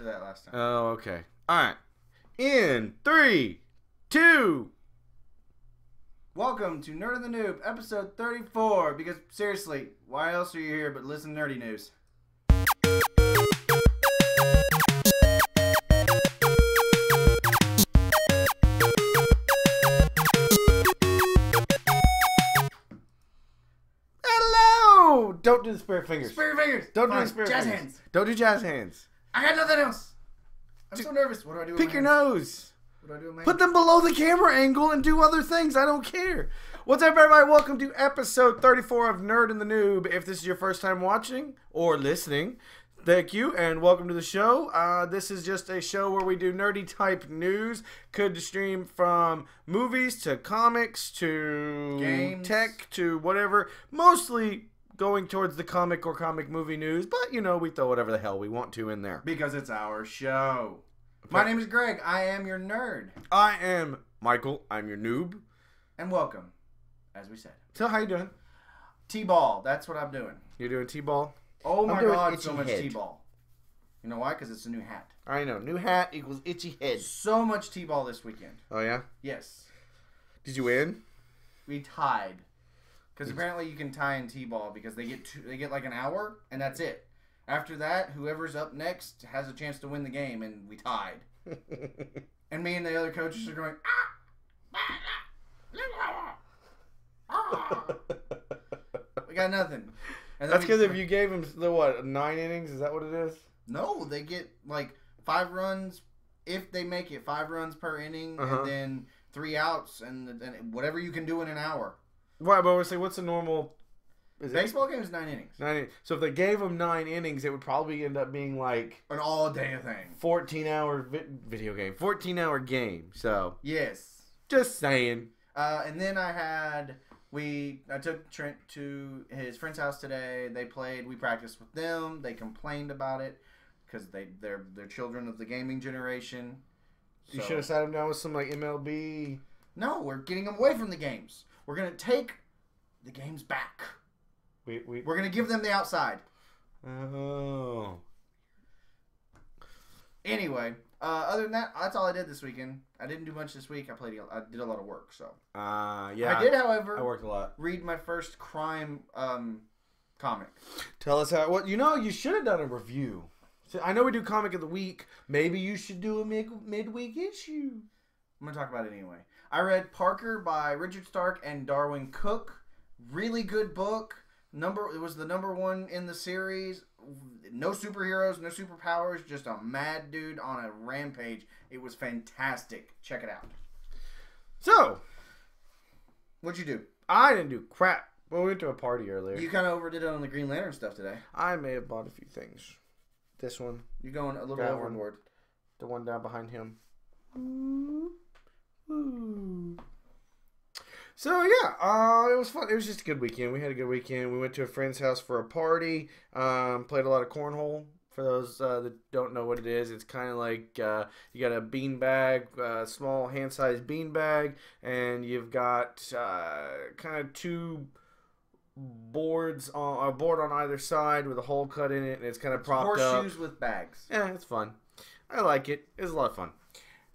that last time. Oh, okay. All right. In 3, 2. Welcome to Nerd and the Noob, episode 34. Because, seriously, why else are you here but listen to nerdy news? Hello! Don't do the spirit fingers. Spirit fingers! Don't Fine. do the spirit Jazz fingers. hands. Don't do jazz hands. I got nothing else. I'm so nervous. What do I do with Pick my your hands? nose. What do I do with my Put hands? them below the camera angle and do other things. I don't care. What's up, everybody? Welcome to episode 34 of Nerd and the Noob. If this is your first time watching or listening, thank you and welcome to the show. This is just a show where we do nerdy type news. Could stream from movies to comics to Games. tech to whatever. Mostly going towards the comic or comic movie news, but you know, we throw whatever the hell we want to in there. Because it's our show. My name is Greg. I am your nerd. I am Michael. I'm your noob. And welcome, as we said. So how you doing? T-ball. That's what I'm doing. You're doing T-ball? Oh I'm my doing god, itchy so much head. T-ball. You know why? Because it's a new hat. I know. New hat equals itchy head. So much T-ball this weekend. Oh, yeah? Yes. Did you win? We tied. Because apparently you can tie in T-ball because they get like an hour and that's it. After that, whoever's up next has a chance to win the game, and we tied. And me and the other coaches are going, we got nothing. And then That's because if you gave them, the what, 9 innings? Is that what it is? No, they get like 5 runs if they make it. 5 runs per inning, and then 3 outs, and whatever you can do in an hour. Right, but we're saying, what's the normal... Baseball game is 9 innings. 9 innings. So if they gave them 9 innings, it would probably end up being like... An all-day thing. 14-hour video game. 14-hour game, so... Yes. Just saying. And then I took Trent to his friend's house today. They played. We practiced with them. They complained about it because they're children of the gaming generation. You So- should have sat him down with some like MLB. No, we're getting them away from the games. We're gonna take the games back. We're gonna give them the outside. Oh. Anyway, other than that, that's all I did this weekend. I didn't do much this week. I did a lot of work. So. Yeah. I did, however. I worked a lot. Read my first crime comic. Tell us how. Well, you know, you should have done a review. So I know we do comic of the week. Maybe you should do a midweek issue. I'm gonna talk about it anyway. I read Parker by Richard Stark and Darwin Cook. Really good book. It was the number 1 in the series. No superheroes, no superpowers, just a mad dude on a rampage. It was fantastic. Check it out. So, What'd you do? I didn't do crap. Well, we went to a party earlier. You kind of overdid it on the Green Lantern stuff today. I may have bought a few things. This one. You're going a little That one. overboard. The one down behind him. Ooh. So yeah, it was fun. It was just a good weekend. We had a good weekend. We went to a friend's house for a party. Played a lot of cornhole. For those that don't know what it is, it's kind of like you got a bean bag, small hand-sized bean bag, and you've got kind of 2 boards on a board on either side with a hole cut in it, and it's kind of propped up. Horseshoes with bags. Yeah, it's fun. I like it. It was a lot of fun.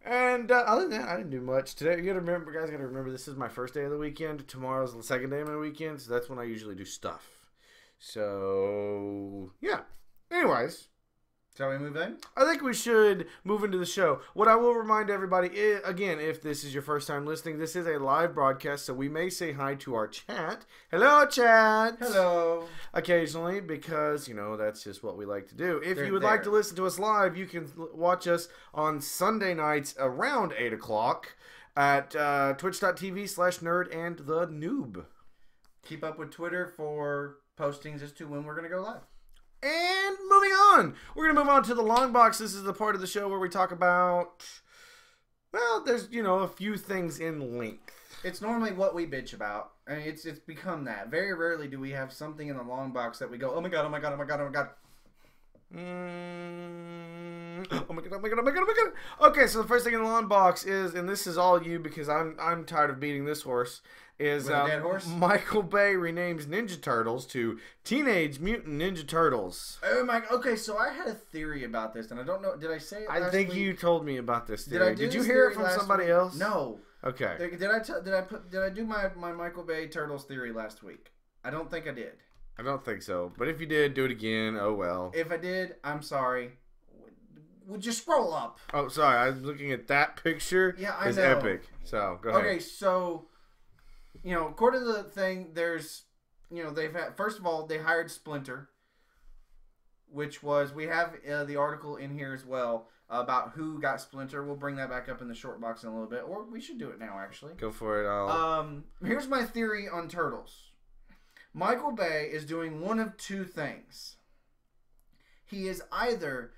And other than that, I didn't do much today. You guys gotta remember, this is my first day of the weekend. Tomorrow's the second day of my weekend, so that's when I usually do stuff. So yeah. Anyways, Shall we move in? I think we should move into the show. What I will remind everybody is, again, if this is your first time listening, this is a live broadcast, so we may say hi to our chat. Hello, chat. Hello. Occasionally, because, you know, that's just what we like to do. If They're you would like to listen to us live, you can watch us on Sunday nights around 8 o'clock at twitch.tv/nerdandthenoob. Keep up with Twitter for postings as to when we're going to go live. And moving on, we're going to move on to the long box. This is the part of the show where we talk about, well, there's, you know, a few things in length. It's normally what we bitch about. I mean, it's become that. Very rarely do we have something in the long box that we go, oh my god, oh my god, oh my god, oh my god. Oh my god, oh my god, oh my god, oh my god. Okay, so the first thing in the unbox is, and this is all you because I'm tired of beating this horse, is With a dead horse? Michael Bay renames Ninja Turtles to Teenage Mutant Ninja Turtles. Oh my. Okay, so I had a theory about this, and I don't know. Did I say it? I think you told me about this Did theory. I do Did you this hear it theory from last somebody week? else? No. Okay. Did I do my Michael Bay Turtles theory last week? I don't think I did. I don't think so. But if you did, do it again. Oh well. If I did, I'm sorry. Would you scroll up? Oh, sorry. I was looking at that picture. Yeah, I It's know. epic. So go ahead. Okay, so according to the thing, there's they've had, first of all, they hired Splinter, which was, we have the article in here as well about who got Splinter. We'll bring that back up in the short box in a little bit, or we should do it now actually. Go for it. Here's my theory on Turtles. Michael Bay is doing one of two things. He is either,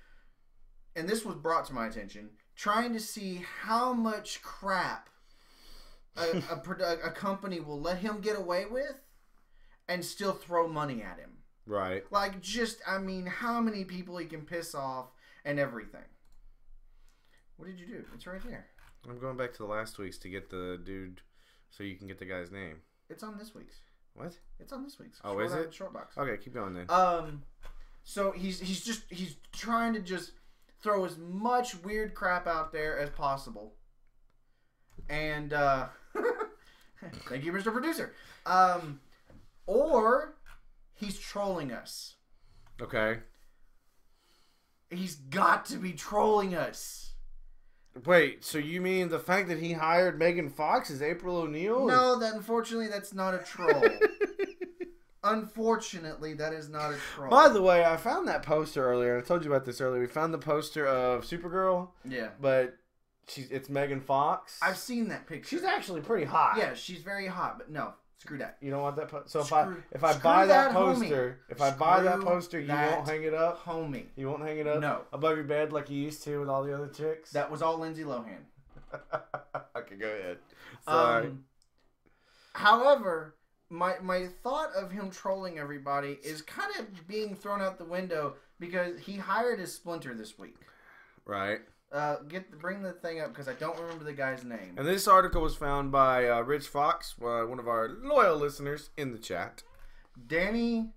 and this was brought to my attention, trying to see how much crap a company will let him get away with and still throw money at him. Right. Like, just, I mean, how many people he can piss off and everything. What did you do? It's right there. I'm going back to the last week's to get the dude so you can get the guy's name. It's on this week's. What? It's on this week's. Oh, is it? Short box. Okay, keep going then. So he's trying to just throw as much weird crap out there as possible. And thank you, Mr. Producer. Or he's trolling us. Okay. He's got to be trolling us. Wait, so you mean the fact that he hired Megan Fox as April O'Neil? No, unfortunately that's not a troll. Unfortunately, that is not a troll. By the way, I found that poster earlier. I told you about this earlier. We found the poster of Supergirl. Yeah. But it's Megan Fox. I've seen that picture. She's actually pretty hot. Yeah, she's very hot, but no. Screw that. You don't want that poster? So if I screw buy that that, poster, homie. if I buy that Screw poster, you that, won't hang it up? Homie. You won't hang it up? No. Above your bed like you used to with all the other chicks? That was all Lindsay Lohan. Okay, go ahead. Sorry. However, my thought of him trolling everybody is kind of being thrown out the window because he hired his Splinter this week. Right. Bring the thing up because I don't remember the guy's name. And this article was found by Rich Fox, one of our loyal listeners in the chat. Danny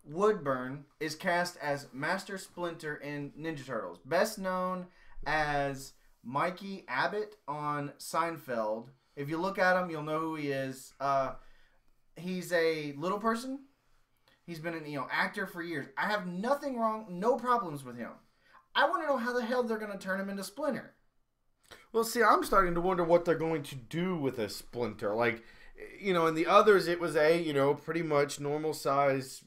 Woodburn is cast as Master Splinter in Ninja Turtles, best known as Mikey Abbott on Seinfeld. If you look at him, you'll know who he is. He's a little person. He's been an actor for years. I have no problems with him. I want to know how the hell they're going to turn him into Splinter. Well, see, I'm starting to wonder what they're going to do with a Splinter. Like, in the others, it was a, pretty much normal size,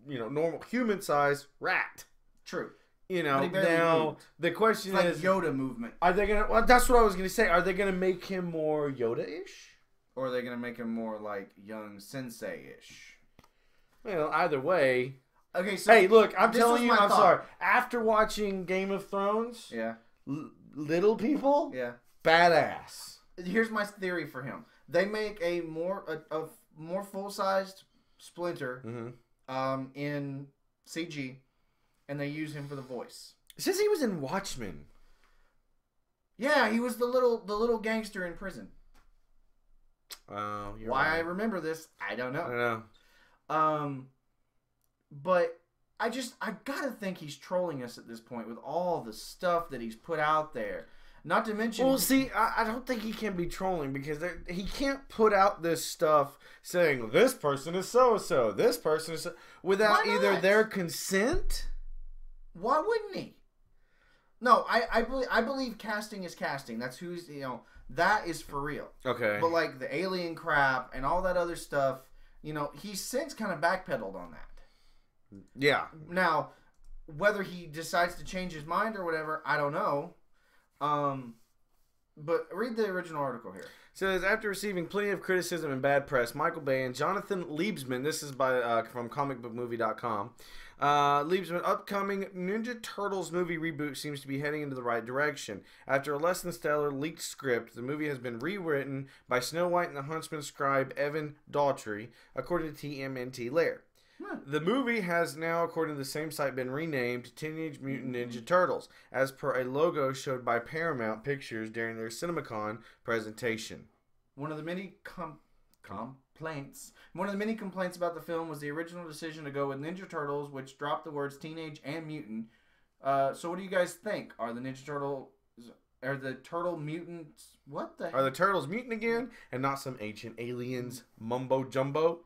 normal human size rat. True. Now moved. The question it's like is, Yoda movement. Are they going to, well, that's what I was going to say. Are they going to make him more Yoda-ish? Or are they going to make him more like young Sensei-ish? Well, either way. Okay, so hey, look, I'm telling you, I'm thought. sorry. After watching Game of Thrones, yeah, little people, yeah, badass. Here's my theory for him: they make a more full-sized Splinter, in CG, and they use him for the voice. It says he was in Watchmen. Yeah, he was the little gangster in prison. Oh, why right. I remember this, I don't know. I don't know. But I gotta think he's trolling us at this point with all the stuff that he's put out there. Not to mention... Well, see, I don't think he can be trolling because he can't put out this stuff saying, this person is so-and-so, this person is so... without either their consent. Why wouldn't he? No, I believe casting is casting. That's who's, that is for real. Okay. But like the alien crap and all that other stuff, he's since kind of backpedaled on that. Yeah. Now, whether he decides to change his mind or whatever, I don't know. But read the original article here. It says, after receiving plenty of criticism and bad press, Michael Bay and Jonathan Liebsman, this is by from comicbookmovie.com, Liebsman, upcoming Ninja Turtles movie reboot seems to be heading into the right direction. After a less than stellar leaked script, the movie has been rewritten by Snow White and the Huntsman scribe Evan Daughtry, according to TMNT Lair. The movie has now, according to the same site, been renamed Teenage Mutant Ninja Turtles, as per a logo showed by Paramount Pictures during their CinemaCon presentation. One of the many complaints about the film was the original decision to go with Ninja Turtles, which dropped the words teenage and mutant. So what do you guys think? Are the turtle mutants? Are the turtles mutant again, and not some ancient aliens mumbo jumbo?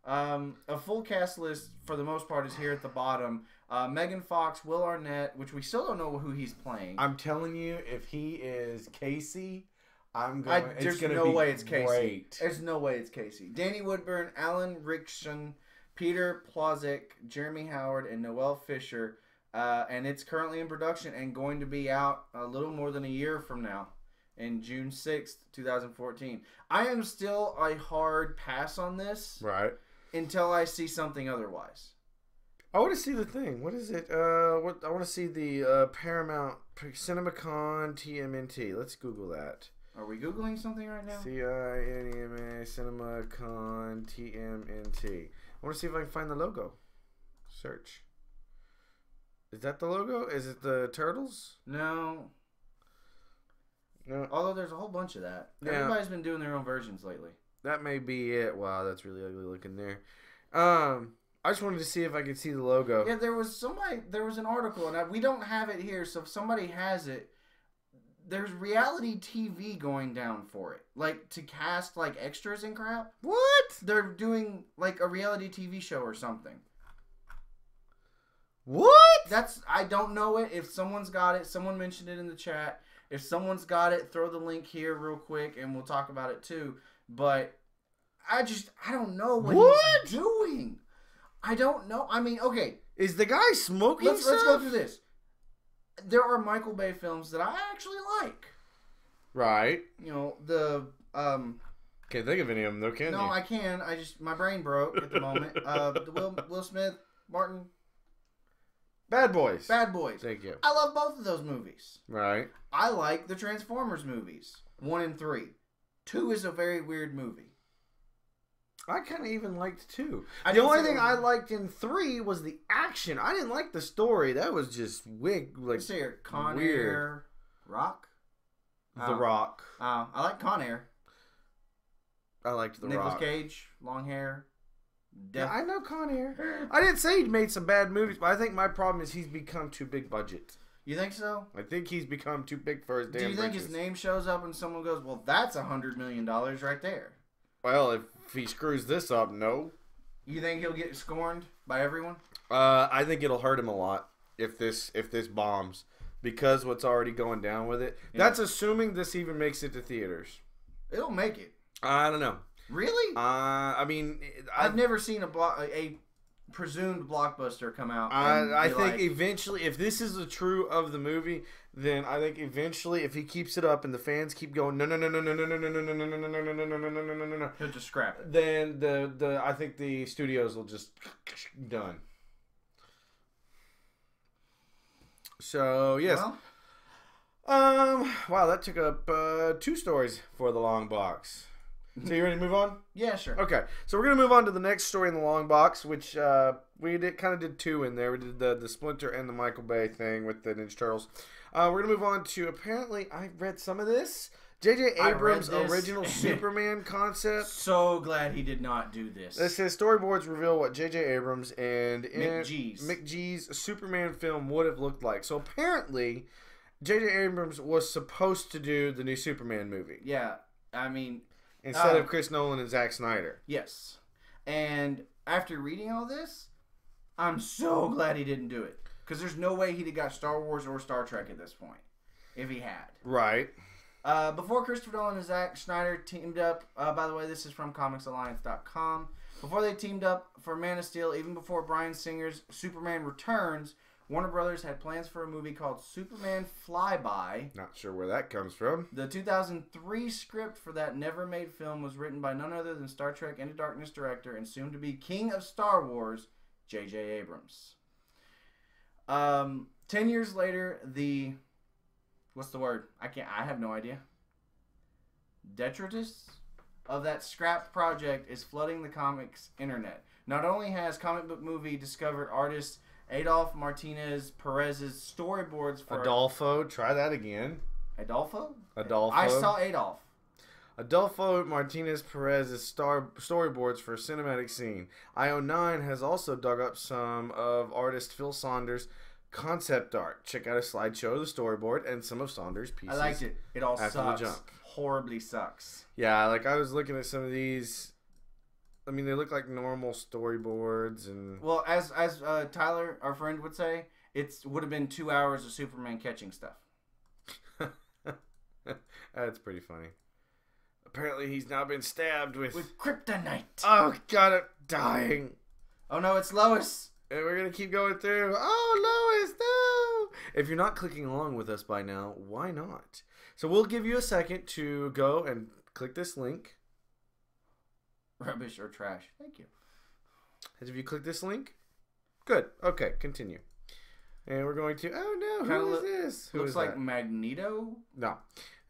A full cast list for the most part is here at the bottom. Megan Fox, Will Arnett, which we still don't know who he's playing. I'm telling you, if he is Casey, there's no way it's Casey. There's no way it's Casey. Danny Woodburn, Alan Rickson, Peter Plozek, Jeremy Howard, and Noelle Fisher. And it's currently in production and going to be out a little more than a year from now, in June 6th, 2014. I am still a hard pass on this. Right. Until I see something otherwise. I want to see the thing. What is it? I want to see the Paramount CinemaCon TMNT. Let's Google that. Are we Googling something right now? CINEMA CinemaCon TMNT. I want to see if I can find the logo. Search. Is that the logo? Is it the Turtles? No. Although there's a whole bunch of that. Yeah. Everybody's been doing their own versions lately. That may be it. Wow, that's really ugly looking there. I just wanted to see if I could see the logo. Yeah, there was an article, and we don't have it here, so if somebody has it, there's reality TV going down for it. Like, to cast, like, extras and crap. What? They're doing, like, a reality TV show or something. What? I don't know it. If someone's got it, someone mentioned it in the chat. If someone's got it, throw the link here real quick and we'll talk about it too. But I don't know what he's doing. I don't know. I mean, okay. Is the guy smoking Let's go through this. There are Michael Bay films that I actually like. Right. You know, the can't think of any of them though, can you? No, I can. My brain broke at the moment. The Will Smith, Martin. Bad Boys. Bad Boys. Thank you. I love both of those movies. Right. I like the Transformers movies. 1 and 3. 2 is a very weird movie. I kind of even liked 2. The only thing I liked in 3 was the action. I didn't like the story. That was just Let's see here. Con Air. Rock? The Rock. I like Con Air. I liked The Nicolas Rock. Cage. Long hair. Yeah, I know Con Air. I didn't say he made some bad movies, but I think my problem is he's become too big budget. You think so? I think he's become too big for his damn Do you think britches. his name shows up and someone goes, well, that's $100 million right there? Well, if he screws this up, no. You think he'll get scorned by everyone? I think it'll hurt him a lot if this bombs, because what's already going down with it. Yeah. That's assuming this even makes it to theaters. It'll make it. I don't know. Really? I mean, I've never seen a presumed blockbuster come out. I think eventually, if this is the true of the movie, then I think eventually, if he keeps it up and the fans keep going, no, he'll just scrap it. Then I think the studios will just done. So yes. Wow, that took up 2 stories for the long box. So you ready to move on? Yeah, sure. Okay, so we're going to move on to the next story in the long box, which we did 2 in there. We did the Splinter and the Michael Bay thing with the Ninja Turtles. We're going to move on to, apparently, I read some of this. J.J. Abrams' original Superman concept. So glad he did not do this. This says storyboards reveal what J.J. Abrams and McGee's Superman film would have looked like. So apparently, J.J. Abrams was supposed to do the new Superman movie. Yeah, I mean... Instead of Chris Nolan and Zack Snyder. Yes. And after reading all this, I'm so glad he didn't do it. Because there's no way he'd have got Star Wars or Star Trek at this point. If he had. Right. Before Christopher Nolan and Zack Snyder teamed up, by the way, this is from ComicsAlliance.com. Before they teamed up for Man of Steel, even before Bryan Singer's Superman Returns, Warner Brothers had plans for a movie called Superman Flyby. Not sure where that comes from. The 2003 script for that never-made film was written by none other than Star Trek Into Darkness director and soon-to-be King of Star Wars, J.J. Abrams. 10 years later, what's the word? I have no idea. Detritus? of that scrapped project is flooding the comics internet. Not only has Comic Book Movie discovered artist Adolfo Martinez Perez's storyboards for... Adolfo, try that again. Adolfo? Adolfo. I saw Adolf. Adolfo Martinez Perez's storyboards for a cinematic scene. IO9 has also dug up some of artist Phil Saunders' concept art. Check out a slideshow of the storyboard and some of Saunders' pieces. I liked it. It all sucks. Horribly sucks. Yeah, like I was looking at some of these. I mean, they look like normal storyboards and... Well, as Tyler, our friend, would say, it would have been 2 hours of Superman catching stuff. That's pretty funny. Apparently, he's now been stabbed with kryptonite. Oh, God, I'm dying. Oh, no, it's Lois. And we're going to keep going through. Oh, Lois, no. If you're not clicking along with us by now, why not? So we'll give you a second to go and click this link. Rubbish or trash. Thank you. Have you clicked this link? Good. Okay, continue. And we're going to... Oh, no, who is this? Who looks is like that? Magneto. No.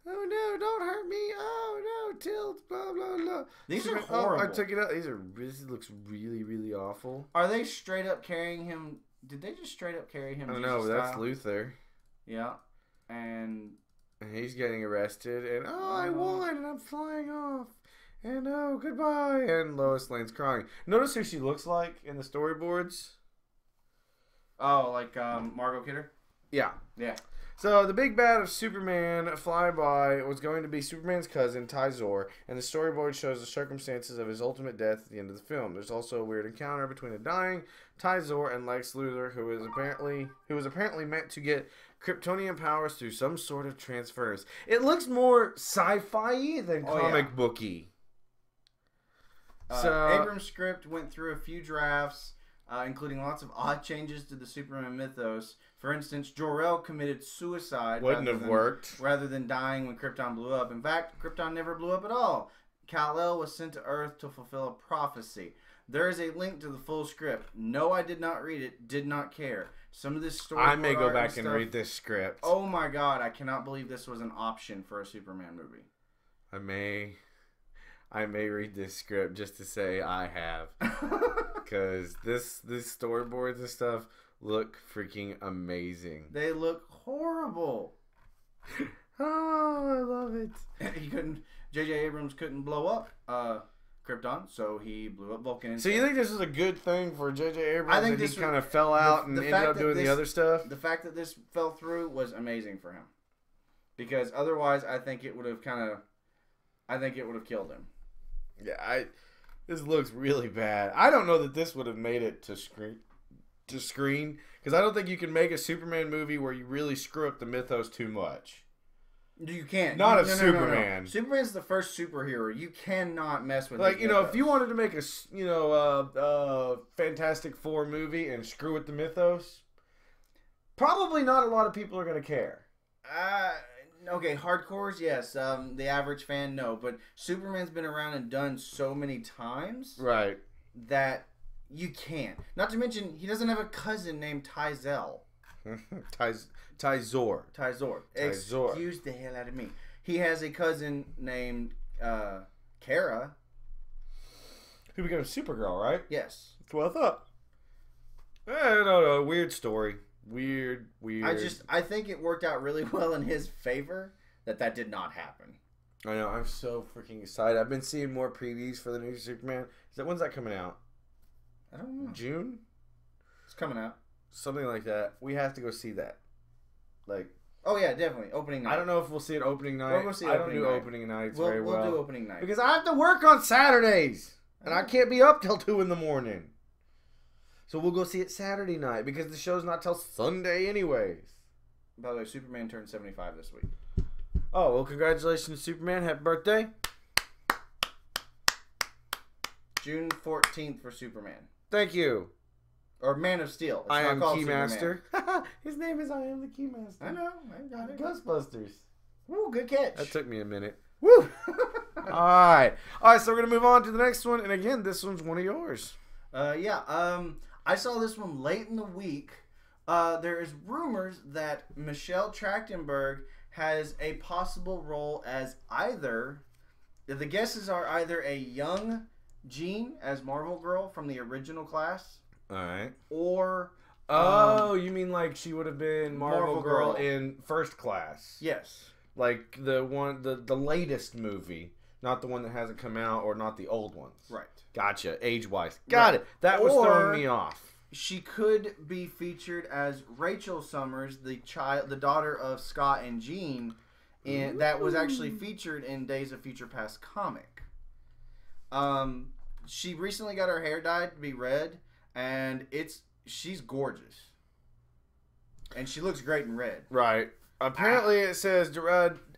Oh, no, don't hurt me. Oh, no, Tilt, blah, blah, blah. These are horrible. I took it out. This looks really, really awful. Are they straight up carrying him? Did they just straight up carry him? I don't know, but that's Luthor. Yeah. And he's getting arrested. And, I won, and I'm flying off. And, goodbye. And Lois Lane's crying. Notice who she looks like in the storyboards? Oh, like Margot Kidder? Yeah. Yeah. So, the big bad of Superman Flyby was going to be Superman's cousin, Ty-Zor, and the storyboard shows the circumstances of his ultimate death at the end of the film. There's also a weird encounter between a dying Ty-Zor and Lex Luthor, who was apparently meant to get Kryptonian powers through some sort of transference. It looks more sci-fi than comic booky. Abrams' script went through a few drafts, including lots of odd changes to the Superman mythos. For instance, Jor-El committed suicide. Wouldn't have worked. Rather than dying when Krypton blew up. In fact, Krypton never blew up at all. Kal-El was sent to Earth to fulfill a prophecy. There is a link to the full script. No, I did not read it. Did not care. Some of this story. I may go back and read this script. Oh my God! I cannot believe this was an option for a Superman movie. I may read this script just to say I have, because this storyboards and stuff look freaking amazing. They look horrible. Oh, I love it. J.J. Abrams couldn't blow up Krypton, so he blew up Vulcan instead. So you think this is a good thing for J.J. Abrams? I think that he kind of fell out and ended up doing the other stuff? The fact that this fell through was amazing for him, because otherwise I think it would have killed him. Yeah, this looks really bad. I don't know that this would have made it to screen, because I don't think you can make a Superman movie where you really screw up the mythos too much. You can't. Not Superman. No. Superman's the first superhero. You cannot mess with. Like, if you wanted to make a Fantastic Four movie and screw with the mythos, probably not a lot of people are going to care. Okay, hardcores, yes. The average fan, no. But Superman's been around and done so many times, right, that you can't. Not to mention, he doesn't have a cousin named Ty-Zor. Ty-Zor. Excuse the hell out of me. He has a cousin named Kara, who becomes Supergirl, right? Yes. That's what I thought. No. Weird story. Weird. I think it worked out really well in his favor that did not happen. I know. I'm so freaking excited. I've been seeing more previews for the new Superman. When's that coming out? I don't know. June? It's coming out. Something like that. We have to go see that. Oh yeah, definitely. Opening night. I don't know if we'll see it opening night. We'll go see I don't do opening nights very well. We'll do opening night. Because I have to work on Saturdays. And I can't be up till 2 in the morning. So we'll go see it Saturday night, because the show's not till Sunday anyways. By the way, Superman turned 75 this week. Oh, well, congratulations, Superman. Happy birthday. June 14th for Superman. Thank you. Or Man of Steel. I am Keymaster. His name is I am the Keymaster. I know. I got it. Ghostbusters. Woo, good catch. That took me a minute. Woo! Alright, so we're going to move on to the next one. And again, this one's one of yours. I saw this one late in the week. There is rumors that Michelle Trachtenberg has a possible role as either The guesses are either a young Jean as Marvel Girl from the original class. All right. Or... you mean like she would have been Marvel Girl in First Class? Yes. Like the latest movie, not the one that hasn't come out, or not the old ones. Right. Gotcha. Age-wise. Got it. That was throwing me off. She could be featured as Rachel Summers, the daughter of Scott and Jean, that was actually featured in Days of Future Past comic. She recently got her hair dyed to be red, and she's gorgeous. And she looks great in red. Right. Apparently it says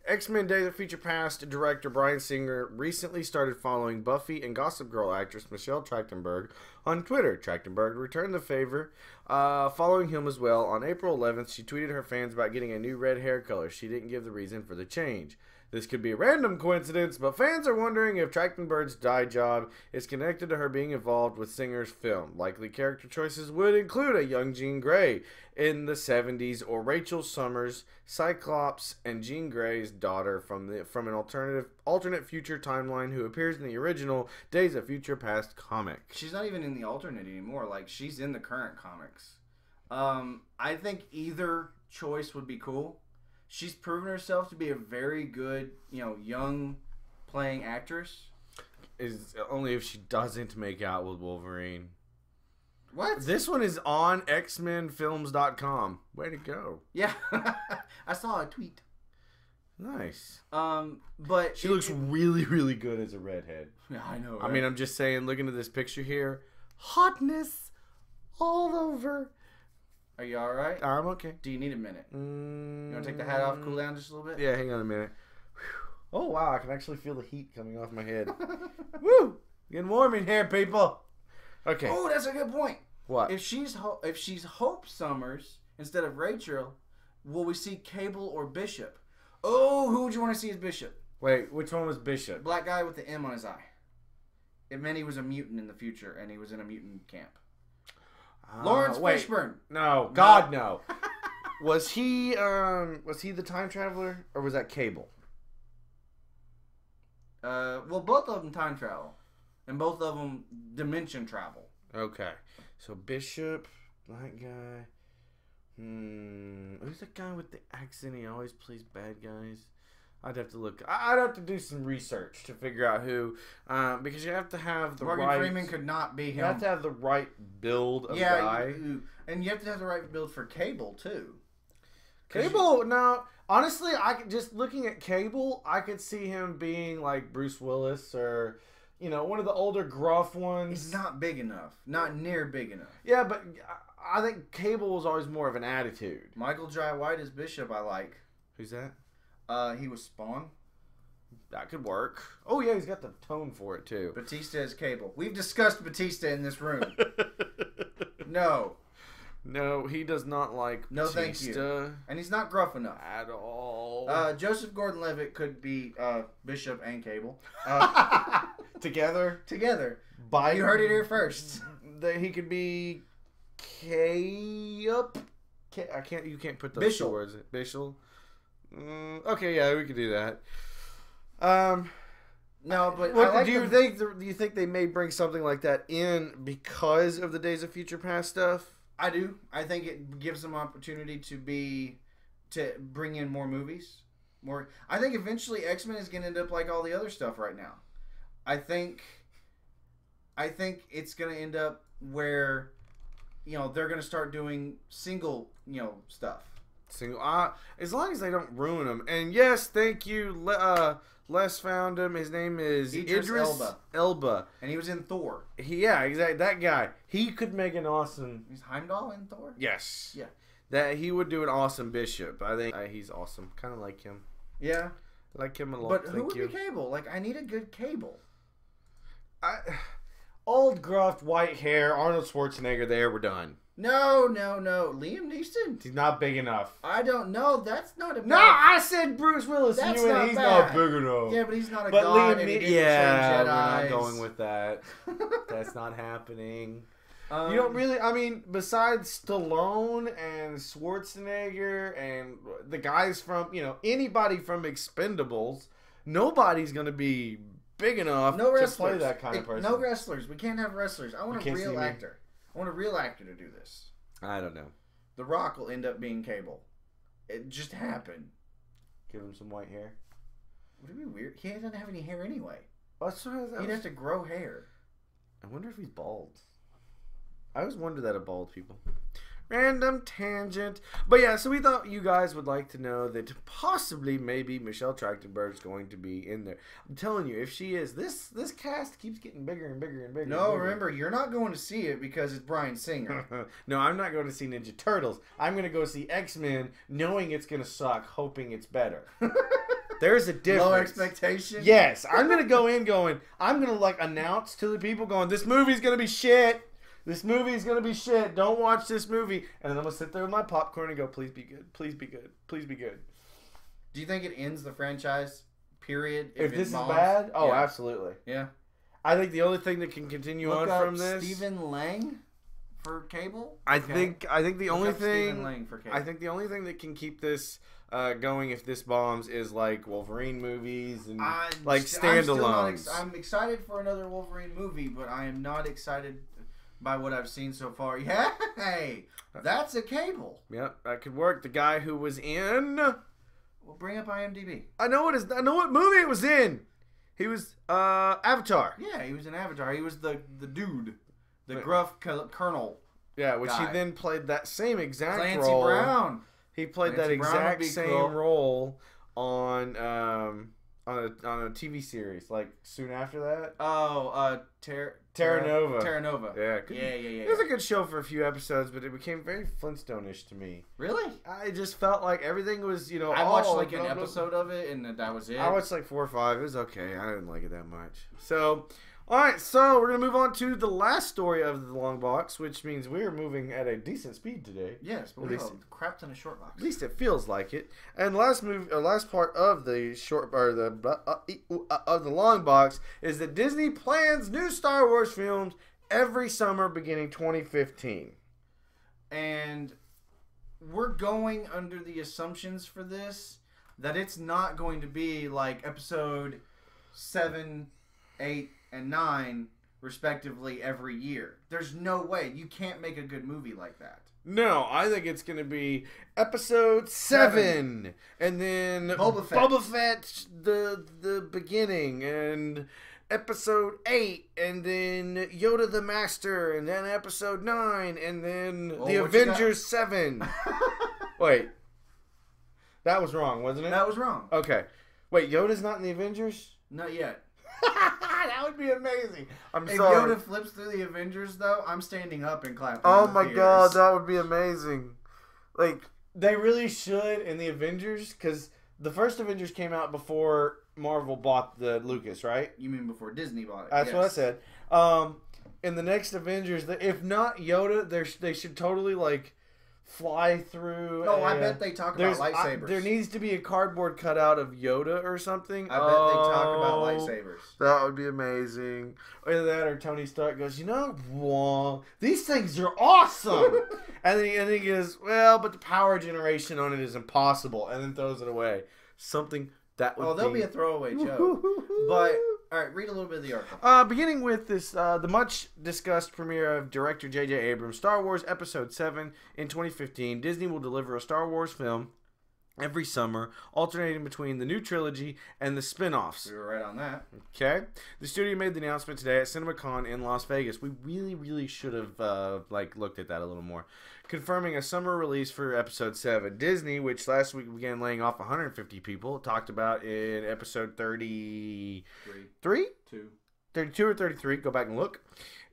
X-Men Days of Future Past director Bryan Singer recently started following Buffy and Gossip Girl actress Michelle Trachtenberg on Twitter. Trachtenberg returned the favor, following him as well. On April 11th, she tweeted her fans about getting a new red hair color. She didn't give the reason for the change. This could be a random coincidence, but fans are wondering if Trachtenberg's dye job is connected to her being involved with Singer's film. Likely character choices would include a young Jean Grey in the 70s, or Rachel Summers, Cyclops, and Jean Grey's daughter from an alternate future timeline who appears in the original Days of Future Past comic. She's not even in the alternate anymore. Like, she's in the current comics. I think either choice would be cool. She's proven herself to be a very good, young playing actress. Is only if she doesn't make out with Wolverine. What? This one is on xmenfilms.com. Way to go. Yeah. I saw a tweet. Nice. But she looks really, really good as a redhead. Yeah, I know. Right? I mean, I'm just saying, looking at this picture here, hotness all over. Are you all right? I'm okay. Do you need a minute? You want to take the hat off, cool down just a little bit? Yeah, hang on a minute. Whew. Oh, wow. I can actually feel the heat coming off my head. Woo! Getting warm in here, people. Okay. Oh, that's a good point. What? If she's Hope Summers instead of Rachel, will we see Cable or Bishop? Oh, who would you want to see as Bishop? Wait, which one was Bishop? Black guy with the M on his eye. It meant he was a mutant in the future, and he was in a mutant camp. Lawrence Fishburne. No, God no. Was he the time traveler, or was that Cable? Well, both of them time travel, and both of them dimension travel. Okay, so Bishop, black guy. Who's the guy with the accent? He always plays bad guys. I'd have to look. I'd have to do some research to figure out who, because you have to have the Morgan right. Freeman could not be him. You have to have the right build of guy. And you have to have the right build for Cable too. Cable, no. Honestly, just looking at Cable, I could see him being like Bruce Willis or, one of the older gruff ones. He's not big enough. Not near big enough. Yeah, but I think Cable was always more of an attitude. Michael Jai White as Bishop, I like. Who's that? He was Spawn. That could work. Oh, yeah, he's got the tone for it, too. Batista as Cable. We've discussed Batista in this room. No. No, he does not like Batista. No, thank you. And he's not gruff enough. At all. Joseph Gordon-Levitt could be Bishop and Cable. Together? Together. You heard it here first. He could be You can't put those Bishop. two words. Bishop. Okay, yeah, we could do that. No, but do you think they may bring something like that in because of the Days of Future Past stuff? I do. I think it gives them opportunity to bring in more movies. I think eventually X-Men is going to end up like all the other stuff right now. I think it's going to end up where they're going to start doing single stuff. As long as they don't ruin them. And yes, thank you. Les found him. His name is Idris Elba. And he was in Thor. Yeah, exactly. That guy. He could make an awesome... He's Heimdall in Thor? Yes. Yeah. That he would do an awesome Bishop. I think he's awesome. Kind of like him. Yeah. I like him a lot. But who would be Cable? Like, I need a good Cable. Old gruff, white hair, Arnold Schwarzenegger there, we're done. No. Liam Neeson? He's not big enough. I don't know. That's not a bad... No, I said Bruce Willis. That's not he's bad. Not big enough. Yeah, but he's not a god. We're not going with that. That's not happening. You don't really... I mean, besides Stallone and Schwarzenegger and the guys from... anybody from Expendables, nobody's going to be big enough No to wrestlers. play that kind of person. No wrestlers. We can't have wrestlers. I want You a can't see real me. actor. I want a real actor to do this. I don't know. The Rock will end up being Cable. It just happened. Give him some white hair. Would it be weird? He doesn't have any hair anyway. He'd have to grow hair. I wonder if he's bald. I always wonder that of bald people. Random tangent. But yeah, so we thought you guys would like to know that possibly maybe Michelle Trachtenberg's going to be in there. I'm telling you, if she is, this cast keeps getting bigger and bigger and bigger. No, and bigger. remember, you're not going to see it because it's Bryan Singer. No, I'm not going to see Ninja Turtles. I'm going to go see X-Men knowing it's going to suck, hoping it's better. There's a difference. Low expectation? Yes. I'm going to go in going, I'm going to like announce to the people going, this movie's going to be shit. This movie is going to be shit. Don't watch this movie. And then I'm going to sit there with my popcorn and go, please be good. Please be good. Please be good. Do you think it ends the franchise, period? If this is bad? Oh, yeah. Absolutely. Yeah. I think the only thing that can continue Look on up from this... Stephen Lang for Cable? I think the only thing... Stephen Lang for Cable. I think the only thing that can keep this going if this bombs is like Wolverine movies and like standalones. I'm excited for another Wolverine movie, but I am not excited... by what I've seen so far. Yeah, hey, that's a Cable. Yep, that could work. The guy who was in... Well, bring up IMDb. I know what movie it was in. He was Avatar. Yeah, he was in Avatar. He was the dude. The gruff colonel. Yeah, which guy. he then played that same exact Clancy role. Brown. He played Clancy that Brown would exact be same cool. role on a TV series. Like soon after that. Oh, Terra Nova. Terra Nova. Yeah, Yeah. It was a good show for a few episodes, but it became very Flintstone-ish to me. Really? I just felt like everything was, I watched like an episode of it, and that was it. I watched like 4 or 5. It was okay. I didn't like it that much. So, all right. So we're gonna move on to the last story of the long box, which means we're moving at a decent speed today. Yes, but we have a crap ton of short box. At least it feels like it. And last part of the short or of the long box is that Disney plans new Star Wars films every summer beginning 2015. And we're going under the assumptions for this that it's not going to be like episode 7, 8, and 9 respectively every year. There's no way. You can't make a good movie like that. No, I think it's going to be episode 7 and then Boba Fett the beginning, and episode 8 and then Yoda the Master, and then episode 9 and then the Avengers 7. Wait. That was wrong, wasn't it? That was wrong. Okay. Wait, Yoda's not in the Avengers? Not yet. That would be amazing. If Yoda flips through the Avengers, though, I'm standing up and clapping. Oh my god, that would be amazing. Like, they really should in the Avengers, because the first Avengers came out before Marvel bought the Lucas, right? You mean before Disney bought it? That's what I said. In the next Avengers, if not Yoda, they should totally like fly through. Oh, I bet they talk about lightsabers. There needs to be a cardboard cutout of Yoda or something. I bet they talk about lightsabers. That would be amazing. Either that or Tony Stark goes, these things are awesome. and then he goes, well, but the power generation on it is impossible, and then throws it away. Something that would there'll be a throwaway joke. But, all right, read a little bit of the article. Beginning with this, the much-discussed premiere of director J.J. Abrams' Star Wars Episode 7 in 2015, Disney will deliver a Star Wars film every summer, alternating between the new trilogy and the spin-offs. We were right on that. Okay. The studio made the announcement today at CinemaCon in Las Vegas. We really, really should have looked at that a little more. Confirming a summer release for Episode 7. Disney, which last week began laying off 150 people, talked about in Episode 33? 32 or 33, go back and look,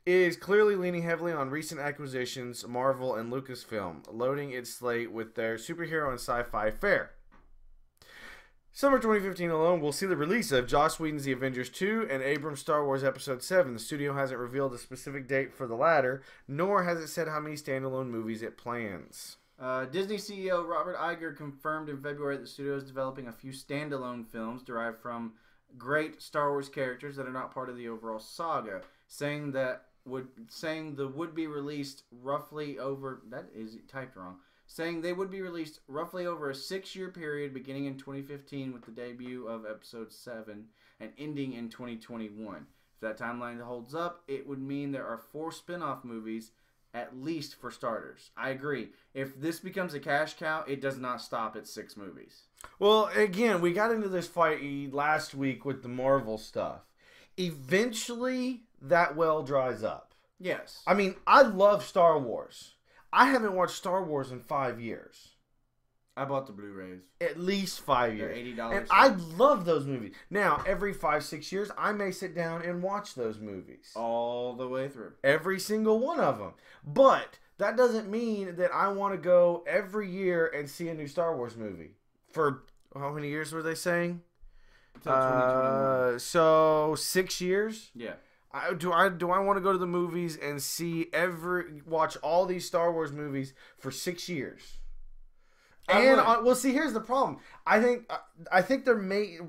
is clearly leaning heavily on recent acquisitions, Marvel and Lucasfilm, loading its slate with their superhero and sci-fi fare. Summer 2015 alone will see the release of Joss Whedon's The Avengers 2 and Abrams' Star Wars Episode 7. The studio hasn't revealed a specific date for the latter, nor has it said how many standalone movies it plans. Disney CEO Robert Iger confirmed in February that the studio is developing a few standalone films derived from great Star Wars characters that are not part of the overall saga, saying the would be released roughly over, that is typed wrong, saying they would be released roughly over a 6-year period beginning in 2015 with the debut of Episode 7 and ending in 2021. If that timeline holds up, it would mean there are 4 spin-off movies, at least for starters. I agree. If this becomes a cash cow, it does not stop at 6 movies. Well, again, we got into this fight last week with the Marvel stuff. Eventually, that well dries up. Yes. I mean, I love Star Wars. I haven't watched Star Wars in 5 years. I bought the Blu-rays. At least 5 years. They're $80. And I love those movies. Now, every 5-6 years, I may sit down and watch those movies. All the way through. Every single one of them. But that doesn't mean that I want to go every year and see a new Star Wars movie. For how many years were they saying? So 6 years? Yeah. Do I want to go to the movies and watch all these Star Wars movies for 6 years? And well, see, here's the problem. I think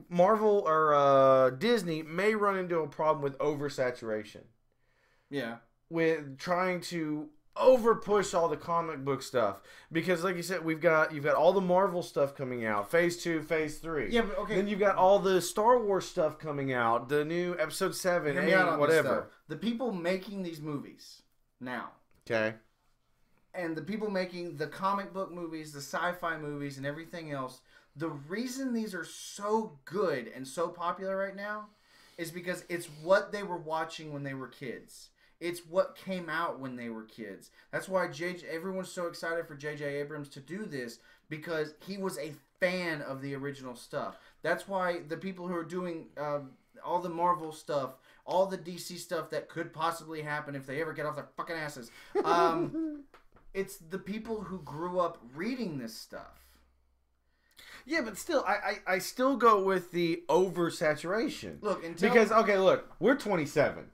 Marvel or Disney may run into a problem with oversaturation. Yeah. With trying to over push all the comic book stuff, because like you said, you've got all the Marvel stuff coming out, Phase 2, Phase 3. Yeah, but okay. Then you've got all the Star Wars stuff coming out, the new Episode 7, 8, whatever. The people making these movies now. Okay. And the people making the comic book movies, the sci-fi movies, and everything else, the reason these are so good and so popular right now is because it's what they were watching when they were kids. It's what came out when they were kids. That's why everyone's so excited for J.J. Abrams to do this, because he was a fan of the original stuff. That's why the people who are doing all the Marvel stuff, all the DC stuff that could possibly happen if they ever get off their fucking asses, it's the people who grew up reading this stuff. Yeah, but still, I still go with the oversaturation. Look, we're 27.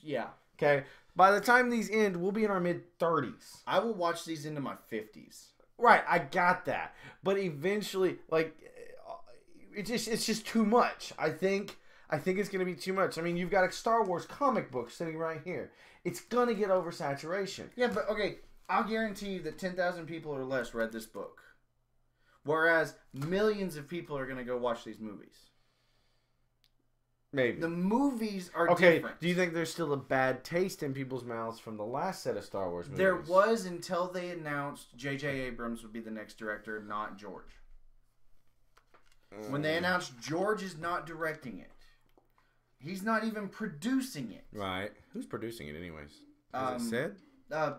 Yeah. Okay. By the time these end, we'll be in our mid-30s. I will watch these into my 50s. Right, I got that. But eventually, like, it's just too much. I think it's going to be too much. I mean, you've got a Star Wars comic book sitting right here. It's going to get oversaturation. Yeah, but okay, I'll guarantee you that 10,000 people or less read this book. Whereas millions of people are going to go watch these movies. Maybe. The movies are different. different. Do you think there's still a bad taste in people's mouths from the last set of Star Wars movies? There was, until they announced J.J. Abrams would be the next director, not George. When they announced George is not directing it. He's not even producing it. Right. Who's producing it anyways? Is it said?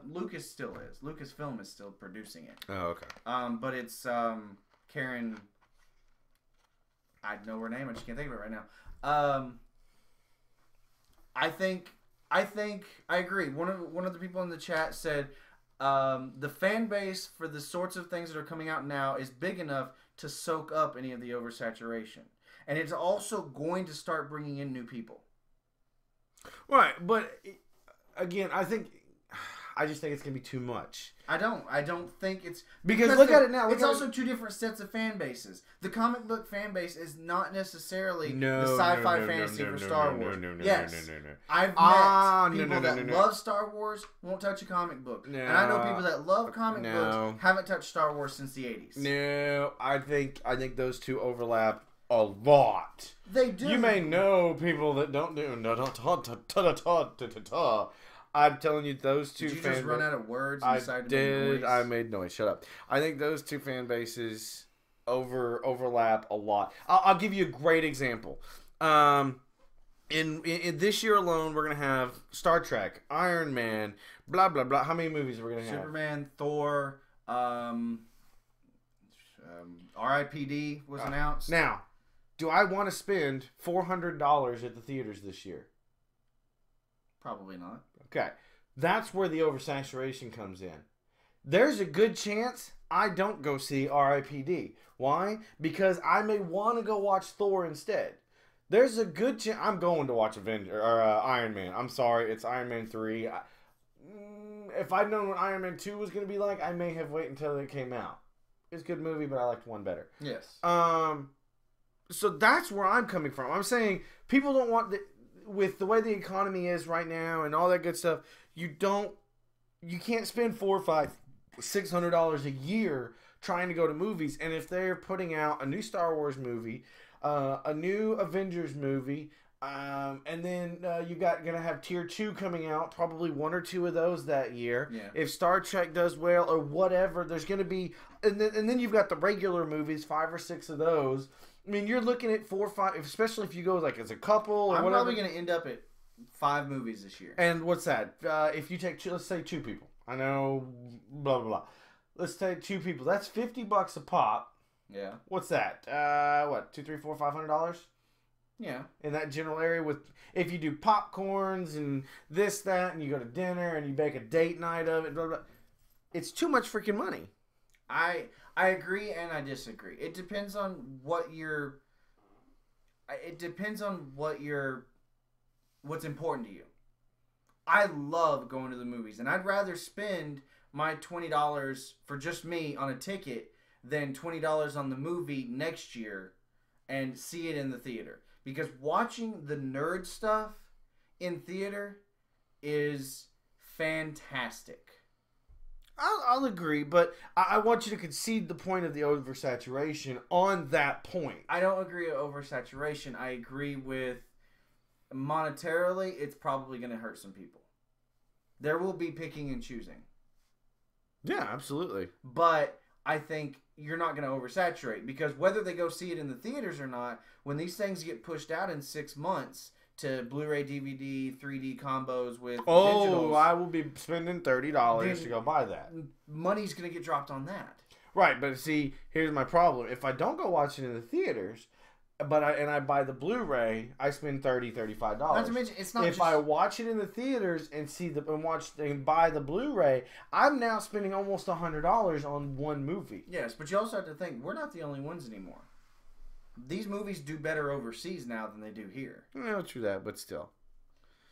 Lucas still is. Lucasfilm is still producing it. Oh, okay. But it's Karen... I know her name, I just can't think of it right now. I agree. One of the people in the chat said the fan base for the sorts of things that are coming out now is big enough to soak up any of the oversaturation, and it's also going to start bringing in new people. Right, but again, I just think it's gonna be too much. I don't think it's because look at it now. It's also two different sets of fan bases. The comic book fan base is not necessarily the sci-fi fantasy for Star Wars. Yes, I've met people that love Star Wars, won't touch a comic book, and I know people that love comic books haven't touched Star Wars since the 80s. No, I think those two overlap a lot. They do. You may know people that don't do. I'm telling you, those two. Did you just run out of words? I did. I made noise. Shut up. I think those two fan bases overlap a lot. I'll give you a great example. In this year alone, we're gonna have Star Trek, Iron Man, blah blah blah. How many movies are we gonna have? Superman, Thor, R.I.P.D. was announced. Now, do I want to spend $400 at the theaters this year? Probably not. Okay, that's where the oversaturation comes in. There's a good chance I don't go see R.I.P.D. Why? Because I may want to go watch Thor instead. There's a good chance I'm going to watch Iron Man. I'm sorry, it's Iron Man 3. If I'd known what Iron Man 2 was going to be like, I may have waited until it came out. It's a good movie, but I liked one better. Yes. So that's where I'm coming from. I'm saying people don't want with the way the economy is right now and all that good stuff, you can't spend $4 or $600 a year trying to go to movies. And if they're putting out a new Star Wars movie, a new Avengers movie, and then you got gonna have Tier 2 coming out, probably 1 or 2 of those that year. Yeah. If Star Trek does well or whatever, there's gonna be, and then you've got the regular movies, 5 or 6 of those. I mean, you're looking at 4 or 5, especially if you go like as a couple or I'm whatever. probably gonna end up at 5 movies this year. And what's that? If you take let's say 2 people. I know, blah blah blah. Let's take 2 people. That's $50 a pop. Yeah. What's that? What? $2, $3, $4, $500? Yeah. In that general area, with if you do popcorns and this, that, and you go to dinner and you make a date night of it, blah, blah, it's too much freaking money. I agree and I disagree. It depends on what your. It depends on what's important to you. I love going to the movies, and I'd rather spend my $20 for just me on a ticket than $20 on the movie next year and see it in the theater. Because watching the nerd stuff in theater is fantastic. I'll agree, but I want you to concede the point of the oversaturation on that point. I don't agree with oversaturation. I agree with monetarily, it's probably going to hurt some people. There will be picking and choosing. Yeah, absolutely. But I think you're not going to oversaturate, because whether they go see it in the theaters or not, when these things get pushed out in 6 months to Blu-ray, DVD, 3D combos with digitals, I will be spending $30 to go buy that. Money's going to get dropped on that. Right, but see, here's my problem. If I don't go watch it in the theaters, I buy the Blu-ray, I spend $30, $35. Not to mention, it's not if I watch it in the theaters and buy the Blu-ray, I'm now spending almost $100 on one movie. Yes, but you also have to think, we're not the only ones anymore. These movies do better overseas now than they do here. No, true that, but still.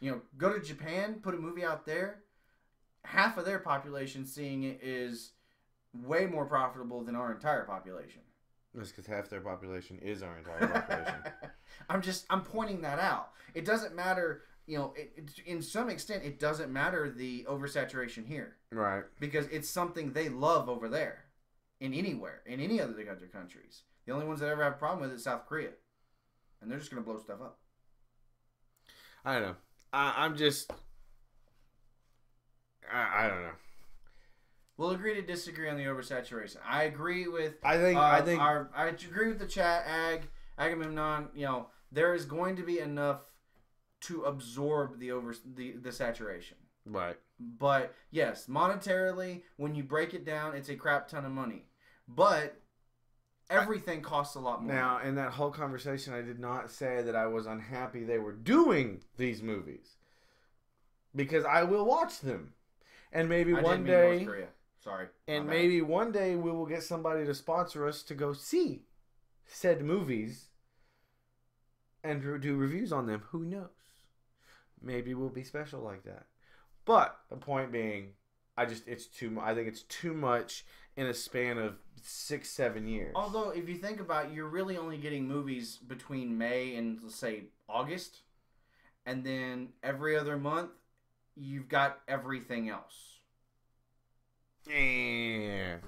You know, go to Japan, put a movie out there, half of their population seeing it is way more profitable than our entire population. That's because half their population is our entire population. I'm pointing that out. It doesn't matter, you know, in some extent, it doesn't matter the oversaturation here. Right. Because it's something they love over there. In any other countries. The only ones that ever have a problem with it is South Korea. And they're just going to blow stuff up. I don't know. I'm just... I don't know. We'll agree to disagree on the oversaturation. I agree with... I agree with the chat, Agamemnon. You know, there is going to be enough to absorb the saturation. Right. But, yes, monetarily, when you break it down, it's a crap ton of money. But... everything costs a lot more. Now, in that whole conversation, I did not say that I was unhappy they were doing these movies. Because I will watch them. And maybe one day... North Korea. Sorry. And maybe one day we will get somebody to sponsor us to go see said movies and do reviews on them. Who knows? Maybe we'll be special like that. But the point being, I think it's too much in a span of 6-7 years. Although, if you think about it, you're really only getting movies between May and, let's say, August. And then every other month, you've got everything else. Yeah.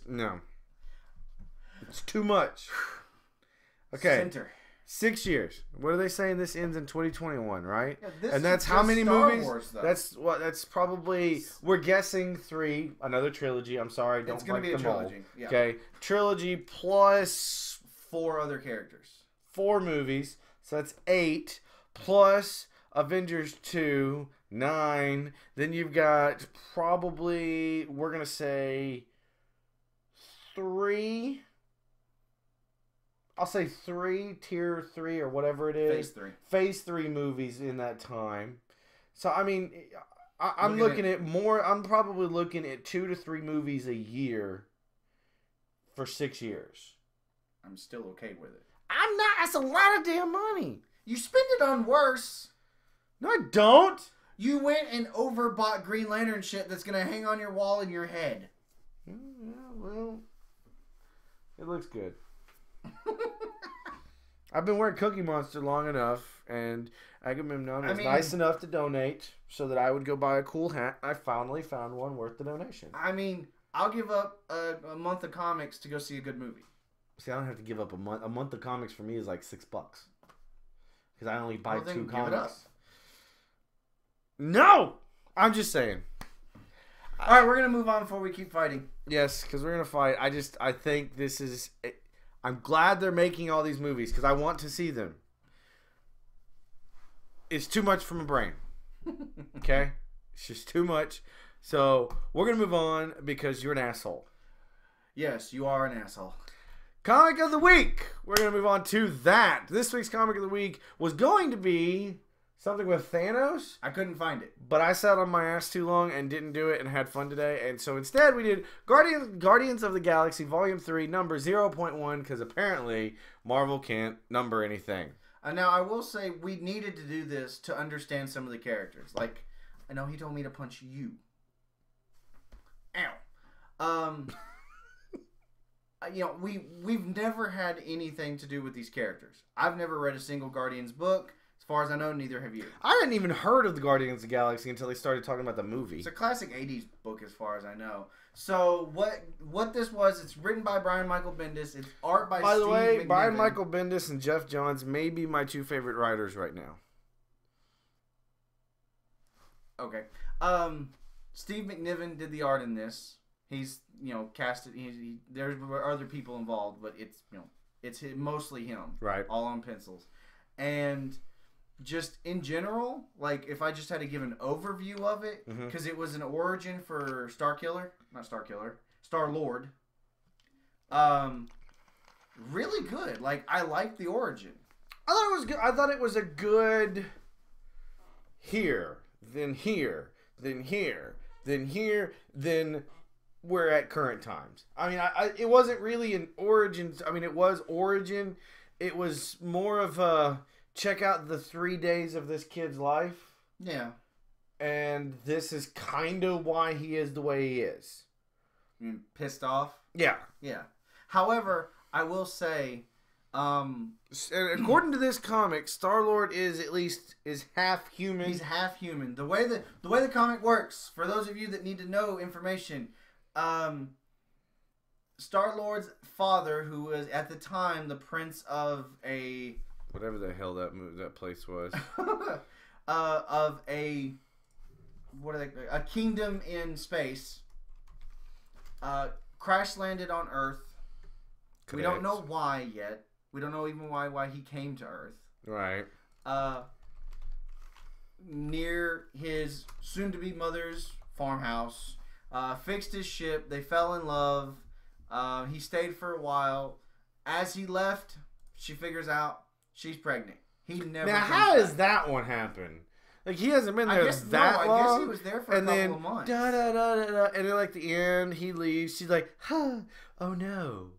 No. It's too much. Okay. Center. 6 years. What are they saying? This ends in 2021, right? Yeah, and that's how many Star movies? Wars, That's probably, we're guessing 3. Another trilogy. I'm sorry, don't it's gonna like be a them all. trilogy. Yeah. Okay, trilogy plus 4 other characters. 4 movies. So that's 8 plus Avengers 2, 9. Then you've got probably, we're gonna say 3. I'll say 3, tier 3 or whatever it is. Phase 3 movies in that time. So, I mean, I'm probably looking at 2 to 3 movies a year for 6 years. I'm still okay with it. I'm not. That's a lot of damn money. You spend it on worse. No, I don't. You went and overbought Green Lantern shit that's going to hang on your wall in your head. Yeah, well, it looks good. I've been wearing Cookie Monster long enough, and Agamemnon was nice enough to donate so that I would go buy a cool hat. I finally found one worth the donation. I mean, I'll give up a month of comics to go see a good movie. See, I don't have to give up a month. A month of comics for me is like $6. Because I only buy 2 comics. Give it up. No! I'm just saying. All right, we're going to move on before we keep fighting. Yes, because we're going to fight. I think this is... I'm glad they're making all these movies because I want to see them. It's too much for my brain. Okay? It's just too much. So, we're going to move on because you're an asshole. Yes, you are an asshole. Comic of the Week. We're going to move on to that. This week's Comic of the Week was going to be something with Thanos. I couldn't find it. But I sat on my ass too long and didn't do it and had fun today. And so instead we did Guardians of the Galaxy Volume 3, number 0.1, because apparently Marvel can't number anything. Now, I will say we needed to do this to understand some of the characters. Like, I know he told me to punch you. Ow. You know, we've never had anything to do with these characters. I've never read a single Guardians book. As far as I know, neither have you. I hadn't even heard of the Guardians of the Galaxy until they started talking about the movie. It's a classic 80s book as far as I know. So what this was, it's written by Brian Michael Bendis. It's art by Steve McNiven. By the way, Brian Michael Bendis and Jeff Johns may be my 2 favorite writers right now. Okay. Steve McNiven did the art in this. He's, casted. There's other people involved, but it's, it's mostly him. Right. All on pencils. And just in general, like if I just had to give an overview of it, because it was an origin for Star-Lord. Really good. Like, I like the origin. I thought it was good. I thought it was a good here, then here, then here, then here, then we're at current times. I mean, it wasn't really an origin. I mean, it was origin. It was more of a check out the 3 days of this kid's life. Yeah. And this is kind of why he is the way he is. You mean pissed off? Yeah. Yeah. However, I will say, according to this comic, Star-Lord is half human. He's half human. The way the comic works, for those of you that need to know information, Star-Lord's father, who was at the time the prince of a whatever the hell that place was, of a kingdom in space, crash landed on Earth. Correct. We don't know why yet. We don't know even why he came to Earth. Right. Near his soon-to-be mother's farmhouse. Fixed his ship. They fell in love. He stayed for a while. As he left, she figures out she's pregnant. He never. Now, how does that one happen? Like, he hasn't been there that long. I guess he was there for a couple of months. And then, like, the end, he leaves. She's like, huh, oh no,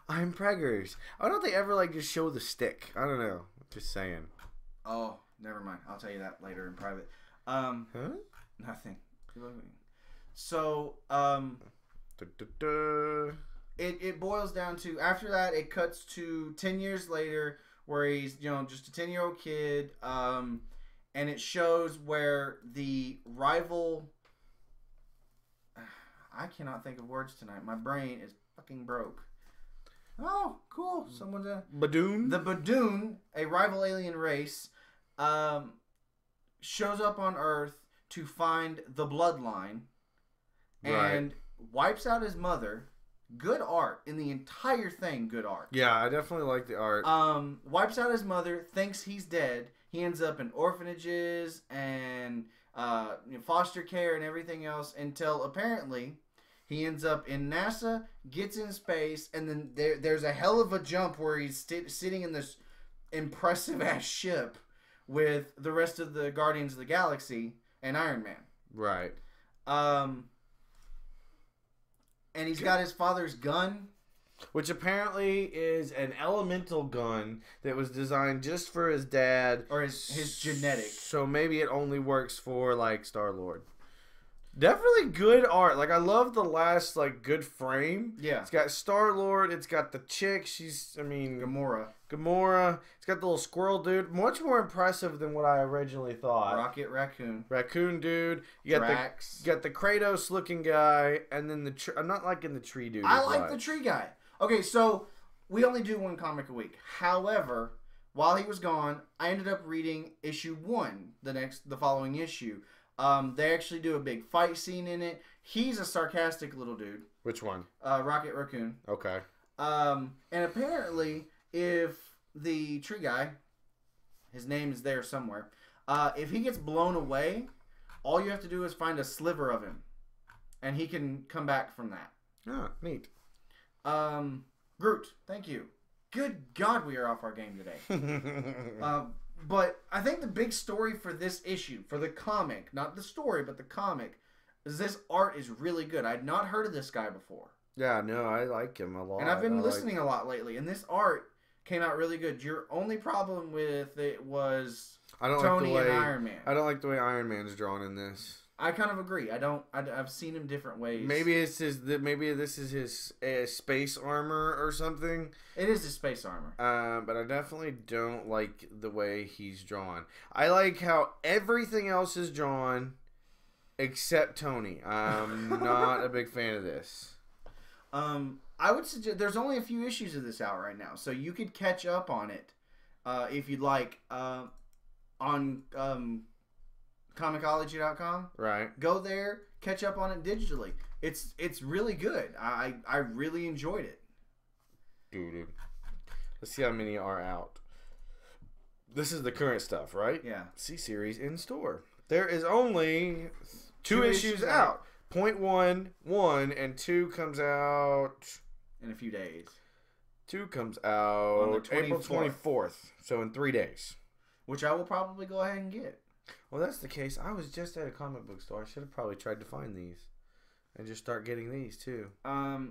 I'm preggers. Why don't they ever, like, just show the stick? I don't know. Just saying. Oh, never mind. I'll tell you that later in private. Nothing. So, it boils down to, after that, it cuts to 10 years later, where he's, just a 10-year-old kid, and it shows where the rival... I cannot think of words tonight. My brain is fucking broke. Oh, cool. Someone's a... Badoon? The Badoon, a rival alien race, shows up on Earth to find the bloodline, and wipes out his mother. Good art. In the entire thing, good art. Yeah, I definitely like the art. Wipes out his mother, thinks he's dead. He ends up in orphanages and foster care and everything else, until apparently he ends up in NASA, gets in space, and then there's a hell of a jump where he's sitting in this impressive-ass ship with the rest of the Guardians of the Galaxy and Iron Man. Right. And he's got his father's gun. Which apparently is an elemental gun that was designed just for his dad. Or his genetics. So maybe it only works for, like, Star-Lord. Definitely good art. Like, I love the last, like, good frame. Yeah. It's got Star-Lord. It's got the chick. She's, I mean... Gamora. Gamora. It's got the little squirrel dude. Much more impressive than what I originally thought. Rocket Raccoon. Raccoon dude. You got Drax. the Kratos looking guy, and then I'm not liking the tree dude. I like the tree guy. Okay, so we only do one comic a week. However, while he was gone, I ended up reading issue 1, the following issue. They actually do a big fight scene in it. He's a sarcastic little dude. Which one? Rocket Raccoon. Okay. And apparently, if the tree guy, his name is there somewhere, if he gets blown away, all you have to do is find a sliver of him, and he can come back from that. Ah, neat. Groot, thank you. Good God, we are off our game today. But I think the big story for this issue, for the comic, not the story, but the comic, is this art is really good. I'd not heard of this guy before. Yeah, no, I like him a lot. And I've been listening a lot lately, and this art came out really good. Your only problem with it was Tony and Iron Man. I don't like the way Iron Man's drawn in this. I kind of agree. I've seen him different ways. Maybe this is his space armor or something. It is his space armor. But I definitely don't like the way he's drawn. I like how everything else is drawn except Tony. I'm not a big fan of this. I would suggest there's only a few issues of this out right now, so you could catch up on it if you'd like on Comixology.com. Right. Go there, catch up on it digitally. It's really good. I really enjoyed it. Dude. Let's see how many are out. This is the current stuff, right? Yeah. C-Series in store. There is only two issues out. 0.1, and 2 comes out in a few days. 2 comes out on the April 24th. So in 3 days. Which I will probably go ahead and get. Well, that's the case. I was just at a comic book store. I should have probably tried to find these and just start getting these too. I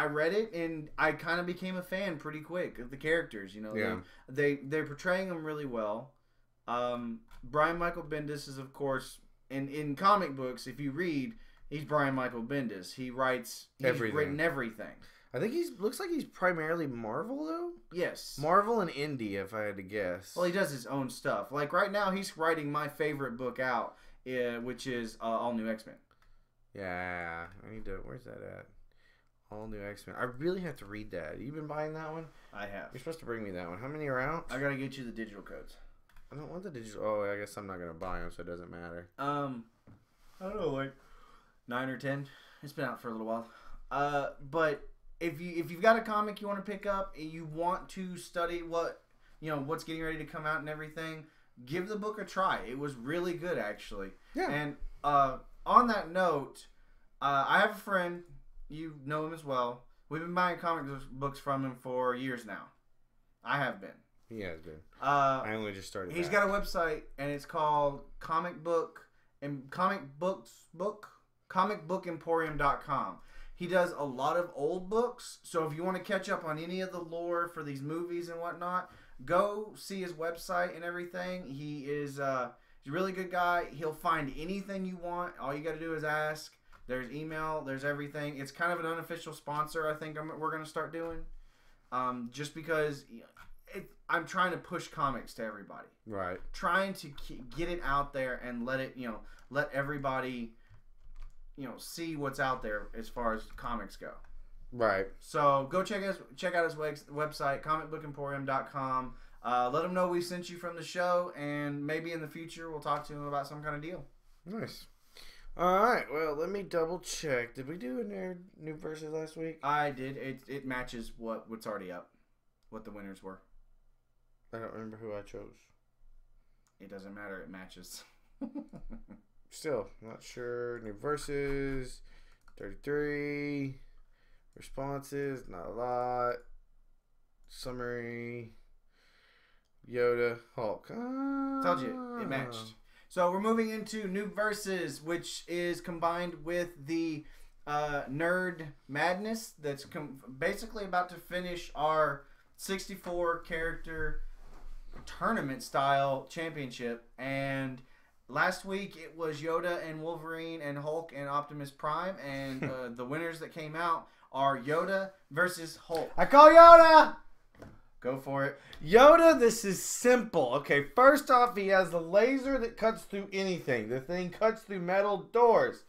read it and I kind of became a fan pretty quick of the characters. You know, yeah. They're portraying them really well. Brian Michael Bendis is, of course, in comic books. If you read, he's Brian Michael Bendis. He's written everything. I think looks like he's primarily Marvel, though? Yes. Marvel and indie, if I had to guess. Well, he does his own stuff. Like, right now, he's writing my favorite book out, which is All New X-Men. Yeah. I need to... Where's that at? All New X-Men. I really have to read that. You been buying that one? I have. You're supposed to bring me that one. How many are out? I gotta get you the digital codes. I don't want the digital... Oh, I guess I'm not going to buy them, so it doesn't matter. I don't know, like 9 or 10. It's been out for a little while. But... If you've got a comic you want to pick up, you want to study what's getting ready to come out and everything, give the book a try. It was really good, actually. Yeah. And on that note, I have a friend. You know him as well. We've been buying comic books from him for years now. I have been. He has been. I only just started. He's got a website, and it's called comicbookemporium.com. He does a lot of old books, so if you want to catch up on any of the lore for these movies and whatnot, go see his website and everything. He's a really good guy. He'll find anything you want. All you got to do is ask. There's email. There's everything. It's kind of an unofficial sponsor, I think we're going to start doing, just because I'm trying to push comics to everybody. Right. Trying to get it out there and let everybody... see what's out there as far as comics go. Right. So go check out his website, comicbookemporium.com. Let him know we sent you from the show, and maybe in the future we'll talk to him about some kind of deal. Nice. All right. Well, let me double check. Did we do a new verses last week? I did. It matches what's already up, what the winners were. I don't remember who I chose. It doesn't matter. It matches. Still, not sure. New verses, 33. Responses, not a lot. Summary, Yoda, Hulk. Told you, it matched. So we're moving into Noob Versus, which is combined with the Nerd Madness that's basically about to finish our 64 character tournament style championship. And last week it was Yoda and Wolverine and Hulk and Optimus Prime, and the winners that came out are Yoda versus Hulk. I call Yoda! Go for it. Yoda, this is simple. Okay, first off, he has the laser that cuts through anything. The thing cuts through metal doors.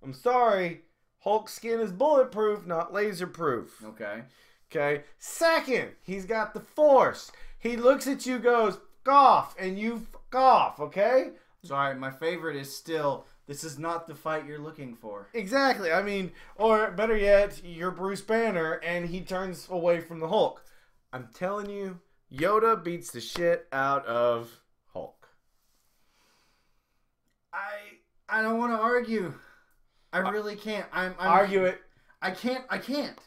I'm sorry. Hulk's skin is bulletproof, not laser-proof. Okay. Okay. Second, he's got the Force. He looks at you, goes, "F off," and you f off, okay? Sorry, my favorite is still, this is not the fight you're looking for. Exactly. I mean, or better yet, you're Bruce Banner, and he turns away from the Hulk. I'm telling you, Yoda beats the shit out of Hulk. I don't want to argue. I really can't. Argue it. I can't.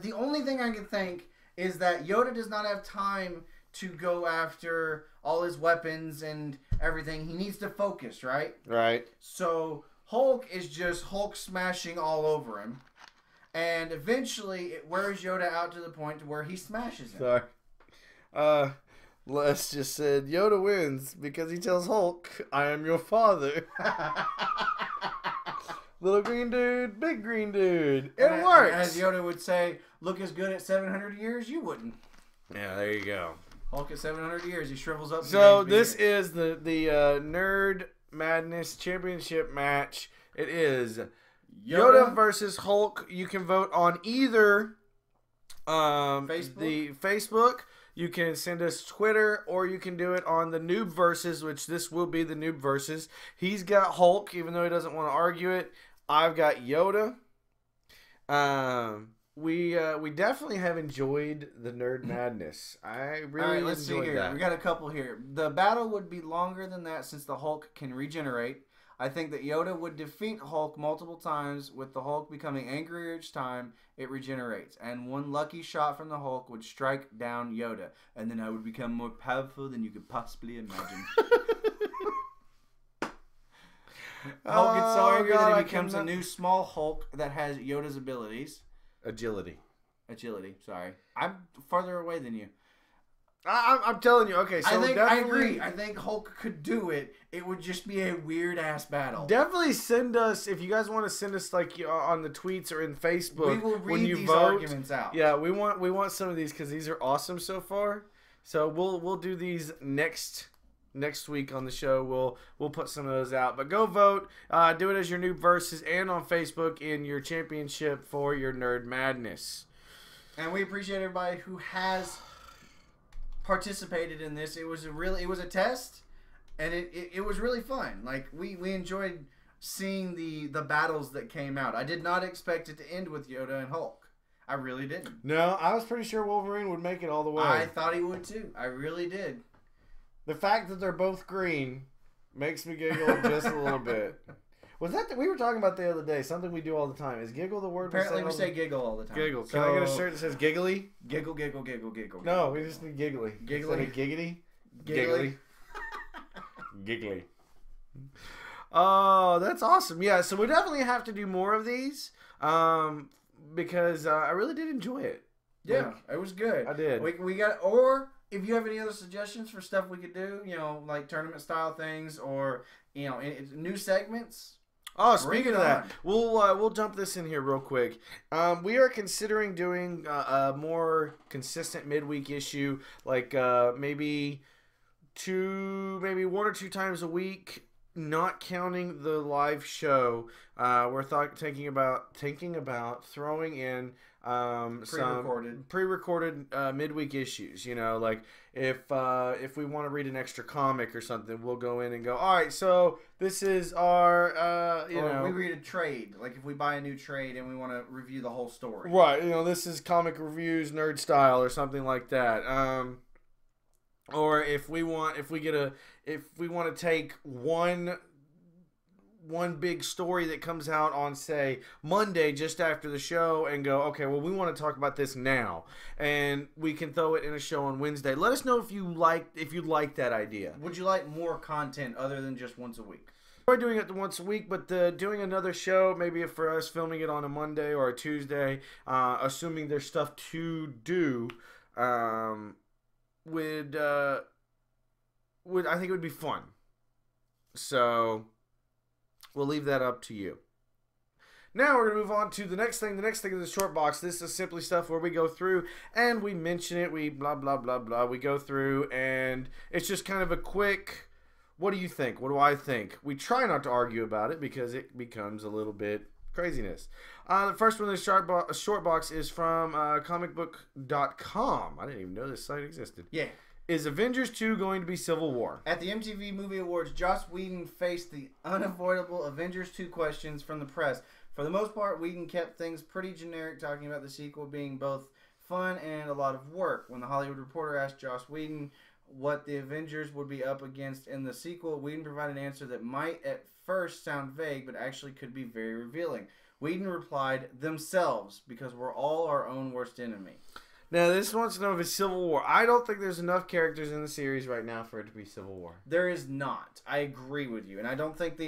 The only thing I can think is that Yoda does not have time to go after all his weapons and everything. He needs to focus, right? Right. So Hulk is just Hulk smashing all over him. And eventually it wears Yoda out to the point to where he smashes him. Sorry. Les just said Yoda wins because he tells Hulk, "I am your father." Little green dude, big green dude. It works. As Yoda would say, look as good at 700 years, you wouldn't. Yeah, there you go. Hulk at 700 years, he shrivels up. So this is the Nerd Madness Championship match. It is Yoda versus Hulk. You can vote on either the Facebook. You can send us Twitter, or you can do it on the Noob Versus, which this will be the Noob Versus. He's got Hulk, even though he doesn't want to argue it. I've got Yoda. We definitely have enjoyed the Nerd Madness. I really let's see here. that. We got a couple here. The battle would be longer than that since the Hulk can regenerate. I think that Yoda would defeat Hulk multiple times, with the Hulk becoming angrier each time it regenerates. And one lucky shot from the Hulk would strike down Yoda. And then I would become more powerful than you could possibly imagine. Hulk gets so angry that he becomes a new small Hulk that has Yoda's abilities. Agility, sorry. I'm farther away than you. I'm telling you. Okay, so I agree. I think Hulk could do it. It would just be a weird ass battle. Definitely send us, if you guys want to send us like on the tweets or in Facebook. We will read when you these vote, arguments out. Yeah, we want some of these because these are awesome so far. So we'll do these next week on the show. We'll put some of those out. But go vote. Do it as your Noob Versus and on Facebook in your championship for your Nerd Madness. And we appreciate everybody who has participated in this. It was a test, and it was really fun. Like we enjoyed seeing the battles that came out. I did not expect it to end with Yoda and Hulk. I really didn't. No, I was pretty sure Wolverine would make it all the way. I thought he would too. I really did. The fact that they're both green makes me giggle just a little bit. Was that we were talking about the other day? Something we do all the time. Is giggle the word? Apparently we say giggle all the time. Giggle. Can I get a shirt that says giggly? Giggle, giggle, giggle, giggle. No, we just need giggly. Giggly. Giggity? Giggly. Giggly. Oh, that's awesome. Yeah, so we definitely have to do more of these because I really did enjoy it. Yeah, it was good. I did. We got, or if you have any other suggestions for stuff we could do, like tournament style things or, new segments. Oh, speaking of that, we'll dump this in here real quick. We are considering doing a more consistent midweek issue, like maybe 1 or 2 times a week, not counting the live show. We're thinking about throwing in some pre-recorded midweek issues. Like if we want to read an extra comic or something, we'll go in and go, all right, so this is our or we read a trade, like if we buy a new trade and we want to review the whole story, right? This is comic reviews nerd style or something like that. Or if we want to take one big story that comes out on, say, Monday just after the show and go, okay, well, we want to talk about this now, and we can throw it in a show on Wednesday. Let us know if you like that idea. Would you like more content other than just once a week? We're doing it once a week, but doing another show, maybe for us filming it on a Monday or a Tuesday, assuming there's stuff to do, would I think it would be fun. So we'll leave that up to you. Now we're going to move on to the next thing. The next thing is the short box. This is simply stuff where we go through and we mention it. We blah, blah, blah, blah. We go through and it's just kind of a quick, what do you think? What do I think? We try not to argue about it because it becomes a little bit craziness. The first one, the short box, is from comicbook.com. I didn't even know this site existed. Yeah. Is Avengers 2 going to be Civil War? At the MTV Movie Awards, Joss Whedon faced the unavoidable Avengers 2 questions from the press. For the most part, Whedon kept things pretty generic, talking about the sequel being both fun and a lot of work. When the Hollywood Reporter asked Joss Whedon what the Avengers would be up against in the sequel, Whedon provided an answer that might at first sound vague, but actually could be very revealing. Whedon replied, themselves, because we're all our own worst enemy. Now, this wants to know if it's Civil War. I don't think there's enough characters in the series right now for it to be Civil War. There is not. I agree with you. And I don't think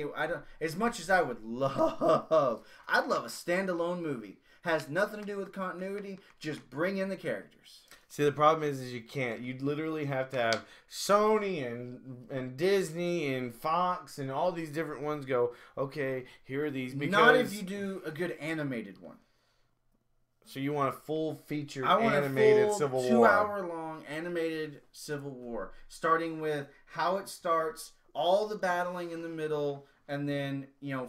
as much as I would love, I'd love a standalone movie. Has nothing to do with continuity. Just bring in the characters. See, the problem is you can't. You'd literally have to have Sony and Disney and Fox and all these different ones go, okay, here are these. Because not if you do a good animated one. So you want a full feature animated Civil War. 2-hour-long animated Civil War. Starting with how it starts, all the battling in the middle, and then,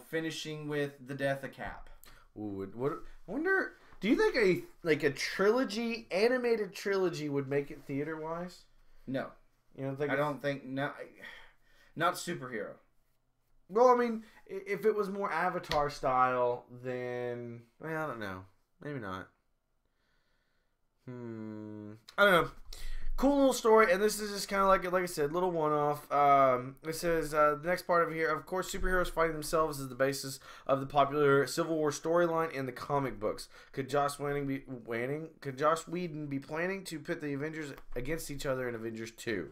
finishing with the death of Cap. Ooh, I wonder... Do you think a trilogy, animated trilogy, would make it theater-wise? No. You don't think? I don't think... No, not superhero. Well, I mean, if it was more Avatar style, then... Well, I don't know. Maybe not. I don't know. Cool little story, and this is just kind of like I said, little one-off. It says, the next part of here, of course, superheroes fighting themselves is the basis of the popular Civil War storyline in the comic books. Could Joss Whedon be planning to pit the Avengers against each other in Avengers 2?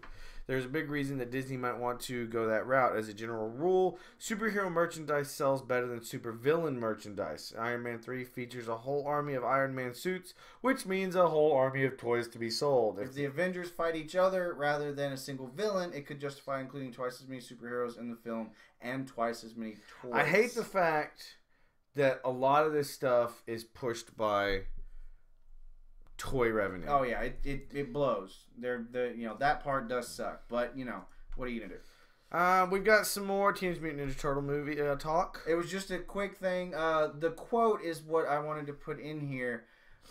There's a big reason that Disney might want to go that route. As a general rule, superhero merchandise sells better than supervillain merchandise. Iron Man 3 features a whole army of Iron Man suits, which means a whole army of toys to be sold. If the Avengers fight each other rather than a single villain, it could justify including twice as many superheroes in the film and twice as many toys. I hate the fact that a lot of this stuff is pushed by toy revenue. Oh yeah, it blows. That part does suck, but what are you gonna do? We've got some more Teenage Mutant Ninja Turtle movie talk. It was just a quick thing. The quote is what I wanted to put in here.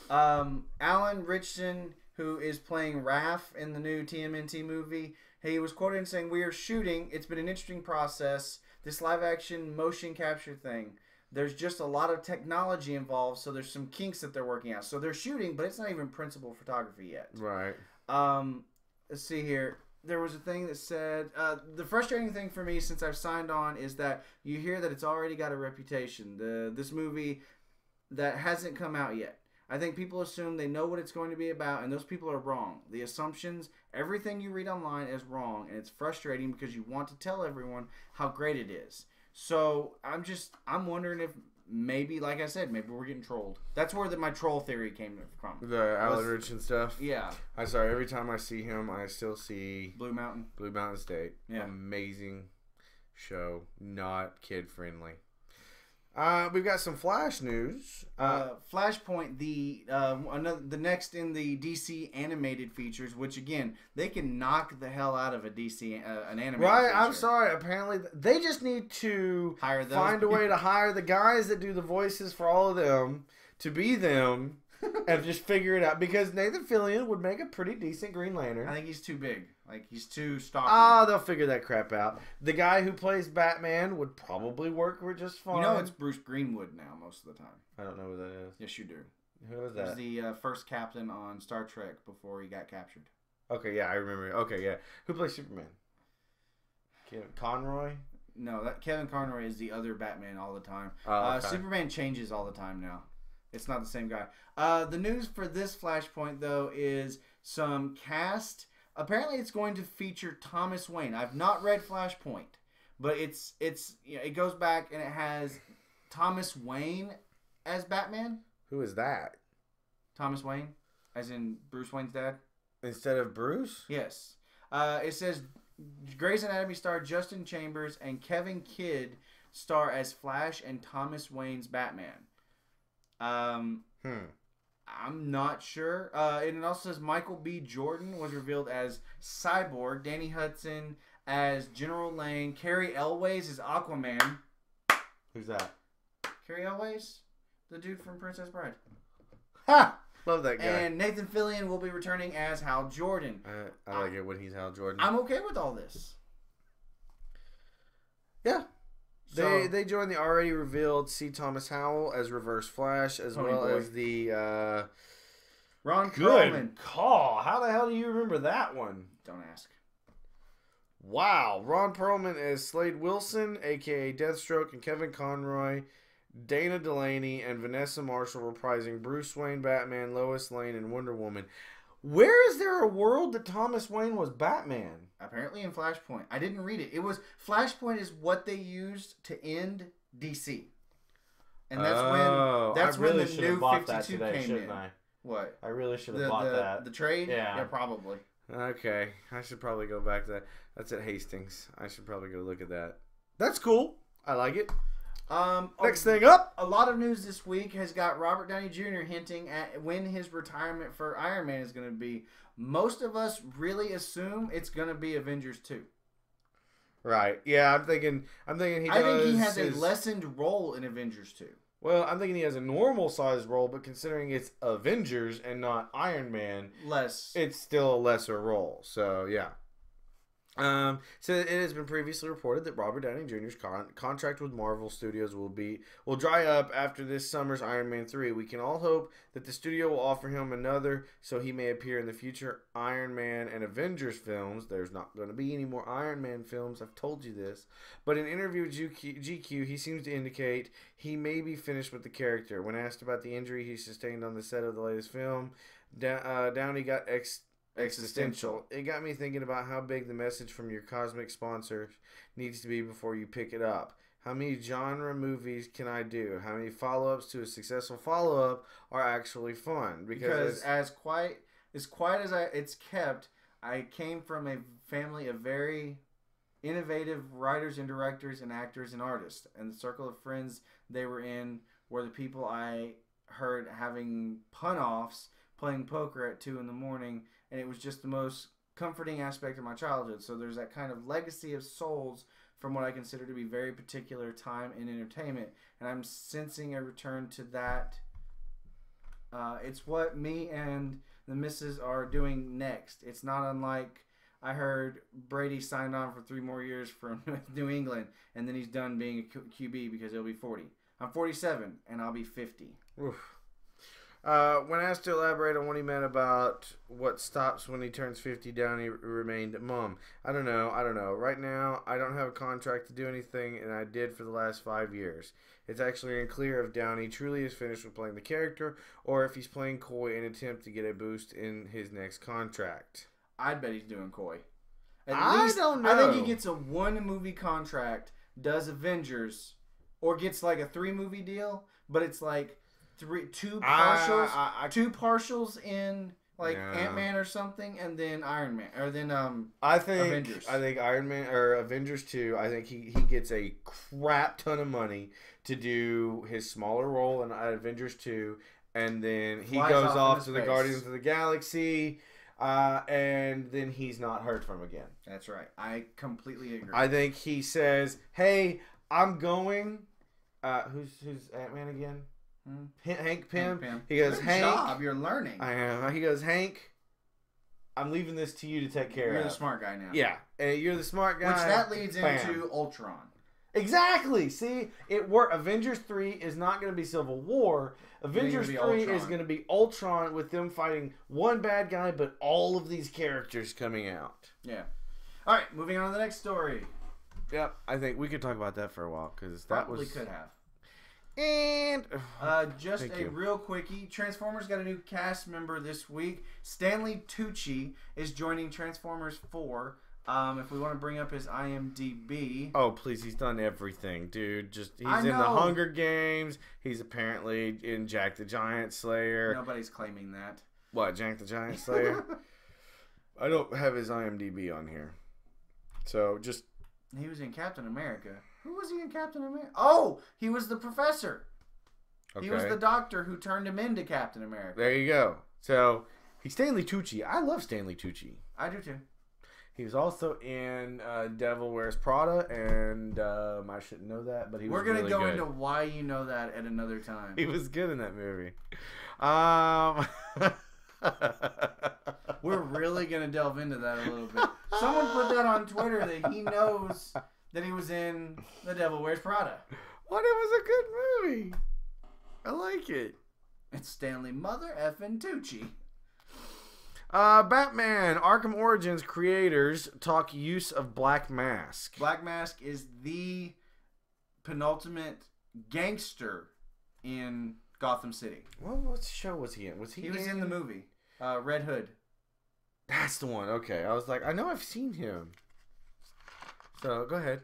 Alan Ritchson, who is playing Raph in the new TMNT movie, he was quoted in saying, "We are shooting. It's been an interesting process. This live action motion capture thing. There's just a lot of technology involved, so there's some kinks that they're working out. So they're shooting, but it's not even principal photography yet." Right. Let's see here. There was a thing that said, the frustrating thing for me since I've signed on is that you hear that it's already got a reputation. This movie that hasn't come out yet. I think people assume they know what it's going to be about, and those people are wrong. The assumptions, everything you read online is wrong, and it's frustrating because you want to tell everyone how great it is. So I'm wondering if maybe, like I said, maybe we're getting trolled. That's where my troll theory came from. The Alan Ritchson stuff? Yeah. I'm sorry, every time I see him, I still see Blue Mountain State. Yeah. Amazing show. Not kid-friendly. We've got some Flash news. Flashpoint, the next in the DC animated features, which again they can knock the hell out of a DC an animated. Right, feature. I'm sorry. Apparently, they just need to find a way to hire the guys that do the voices for all of them to be them, and just figure it out. Because Nathan Fillion would make a pretty decent Green Lantern. I think he's too big. Like, he's too stocky. Oh, they'll figure that crap out. The guy who plays Batman would probably work just fine. It's Bruce Greenwood now most of the time. I don't know who that is. Yes, you do. Who is that? He was the first captain on Star Trek before he got captured. Okay, yeah, I remember. Okay, yeah. Who plays Superman? Kevin Conroy? No, Kevin Conroy is the other Batman all the time. Oh, okay. Superman changes all the time now. It's not the same guy. The news for this Flashpoint, though, is some cast... Apparently, it's going to feature Thomas Wayne. I've not read Flashpoint, but it goes back and it has Thomas Wayne as Batman. Who is that? Thomas Wayne, as in Bruce Wayne's dad. Instead of Bruce? Yes. It says Grey's Anatomy star Justin Chambers and Kevin Kidd star as Flash and Thomas Wayne's Batman. I'm not sure. And it also says Michael B. Jordan was revealed as Cyborg, Danny Hudson as General Lane, Carrie Elways as Aquaman. Who's that? Carrie Elways? The dude from Princess Bride. Ha! Love that guy. And Nathan Fillion will be returning as Hal Jordan. I like it when he's Hal Jordan. I'm okay with all this. Yeah. So, They joined the already revealed C. Thomas Howell as Reverse Flash, as Tony well Boy. as the Ron good Perlman. call. How the hell do you remember that one? Don't ask. Wow. Ron Perlman as Slade Wilson, a.k.a. Deathstroke, and Kevin Conroy, Dana Delaney, and Vanessa Marshall reprising Bruce Wayne, Batman, Lois Lane, and Wonder Woman. Where is there a world that Thomas Wayne was Batman? Apparently in Flashpoint. I didn't read it. It was Flashpoint is what they used to end DC. And that's when the new 52 came in. What? I really should have bought that. The trade? Yeah. Yeah, probably. Okay. I should probably go back to that. That's at Hastings. I should probably go look at that. That's cool. I like it. Next thing up. A lot of news this week has got Robert Downey Jr. hinting at when his retirement for Iron Man is going to be. Most of us really assume it's going to be Avengers 2. Right. Yeah, I'm thinking I think he has a lessened role in Avengers 2. Well, I'm thinking he has a normal sized role, but considering it's Avengers and not Iron Man, it's still a lesser role. So, yeah. So it has been previously reported that Robert Downey Jr.'s contract with Marvel Studios will dry up after this summer's Iron Man 3. We can all hope that the studio will offer him another so he may appear in the future Iron Man and Avengers films. There's not going to be any more Iron Man films, I've told you this. But in an interview with GQ, he seems to indicate he may be finished with the character. When asked about the injury he sustained on the set of the latest film, Downey got existential. It got me thinking about how big the message from your cosmic sponsor needs to be before you pick it up. How many genre movies can I do? How many follow-ups to a successful follow-up are actually fun? Because as quiet as it's kept, I came from a family of very innovative writers and directors and actors and artists. And the circle of friends they were in were the people I heard having pun-offs, playing poker at 2 a.m, and it was just the most comforting aspect of my childhood. So there's that kind of legacy of souls from what I consider to be very particular time in entertainment, and I'm sensing a return to that. It's what me and the missus are doing next. It's not unlike I heard Brady signed on for 3 more years from New England, and then he's done being a QB because he'll be 40. I'm 47, and I'll be 50. Oof. When asked to elaborate on what he meant about what stops when he turns 50, Downey remained, "Mom, I don't know. Right now, I don't have a contract to do anything, and I did for the last 5 years. It's actually unclear if Downey truly is finished with playing the character, or if he's playing coy in an attempt to get a boost in his next contract." I'd bet he's doing coy. I don't know. I think he gets a 1-movie contract, does Avengers, or gets like a 3-movie deal, but it's like two partials in like Ant-Man or something, and then Iron Man, or then Avengers. I think Iron Man or Avengers 2. I think he gets a crap ton of money to do his smaller role in Avengers 2, and then he goes off to the Guardians of the Galaxy, and then he's not heard from again. That's right. I completely agree. I think he says, "Hey, I'm going." Who's Ant-Man again? Hank Pym. He goes, Good "Hank, job, you're learning." I am. He goes, "Hank, I'm leaving this to you to take care of." You're the smart guy now. Yeah, and you're the smart guy. Which that leads into Ultron. Exactly. See, it worked. Avengers 3 is not going to be Civil War. Avengers 3 is going to be Ultron, with them fighting one bad guy, but all of these characters coming out. Yeah. All right, moving on to the next story. Yep, I think we could talk about that for a while because that Probably could have. And just a real quickie. Transformers got a new cast member this week. Stanley Tucci is joining Transformers 4. If we want to bring up his IMDb. Oh, please, he's done everything, dude. He's in the Hunger Games. He's apparently in Jack the Giant Slayer. Nobody's claiming that. What, Jack the Giant Slayer? I don't have his IMDb on here. So just He was in Captain America. Who was he in Captain America? Oh, he was the professor. Okay. He was the doctor who turned him into Captain America. There you go. So, he's Stanley Tucci. I love Stanley Tucci. I do too. He was also in Devil Wears Prada, and I shouldn't know that, but he was We're going to really go good. into why you know that at another time. He was good in that movie. We're really going to delve into that a little bit. Someone put that on Twitter that he knows that he was in The Devil Wears Prada. What? It was a good movie. I like it. It's Stanley Mother effing Tucci. Batman Arkham Origins creators talk use of Black Mask. Black Mask is the penultimate gangster in Gotham City. What show was he in? He was in the movie Red Hood. That's the one. Okay, I was like, I know I've seen him. So go ahead.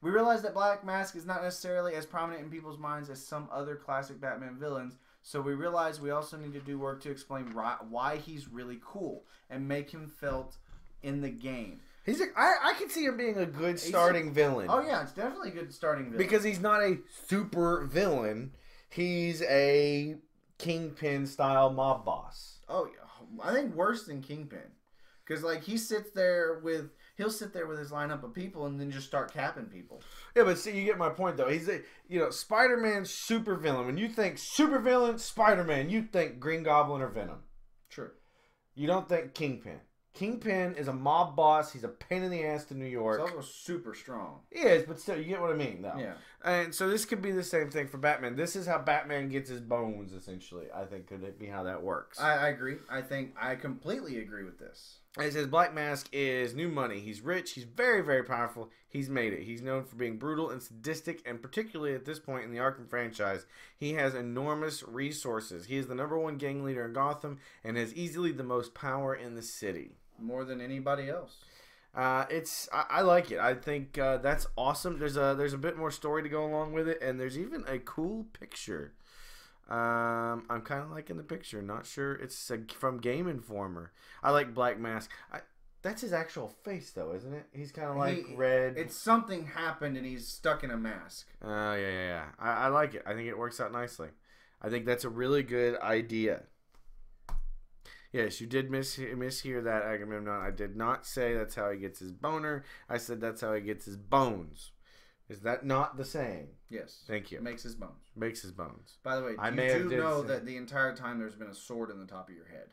We realize that Black Mask is not necessarily as prominent in people's minds as some other classic Batman villains. So we realize we also need to do work to explain why he's really cool and make him felt in the game. I can see him being a good starting villain. Oh yeah, it's definitely a good starting villain. Because he's not a super villain. He's a Kingpin style mob boss. Oh yeah, I think worse than Kingpin. Because like he'll sit there with his lineup of people and then just start capping people. Yeah, but see, you get my point though. He's Spider-Man's super villain. When you think super villain, Spider-Man, you think Green Goblin or Venom. True. You don't think Kingpin. Kingpin is a mob boss. He's a pain in the ass to New York. He's also super strong. He is, but still, you get what I mean, though. Yeah. And so this could be the same thing for Batman. This is how Batman gets his bones, essentially. I think could it be how that works. I agree. I completely agree with this. It says Black Mask is new money. He's rich. He's very, very powerful. He's made it. He's known for being brutal and sadistic, and particularly at this point in the Arkham franchise, he has enormous resources. He is the #1 gang leader in Gotham and has easily the most power in the city. More than anybody else. I like it. I think that's awesome. There's a bit more story to go along with it, and there's even a cool picture. I'm kind of liking the picture. Not sure it's from Game Informer. I like Black Mask. That's his actual face, though, isn't it? He's kind of like red. It's something happened, and he's stuck in a mask. Yeah. I like it. I think it works out nicely. I think that's a really good idea. Yes, you did mishear that, Agamemnon. I did not say that's how he gets his boner. I said that's how he gets his bones. Is that not the saying? Yes. Thank you. Makes his bones. Makes his bones. By the way, you do know that the entire time there's been a sword in the top of your head.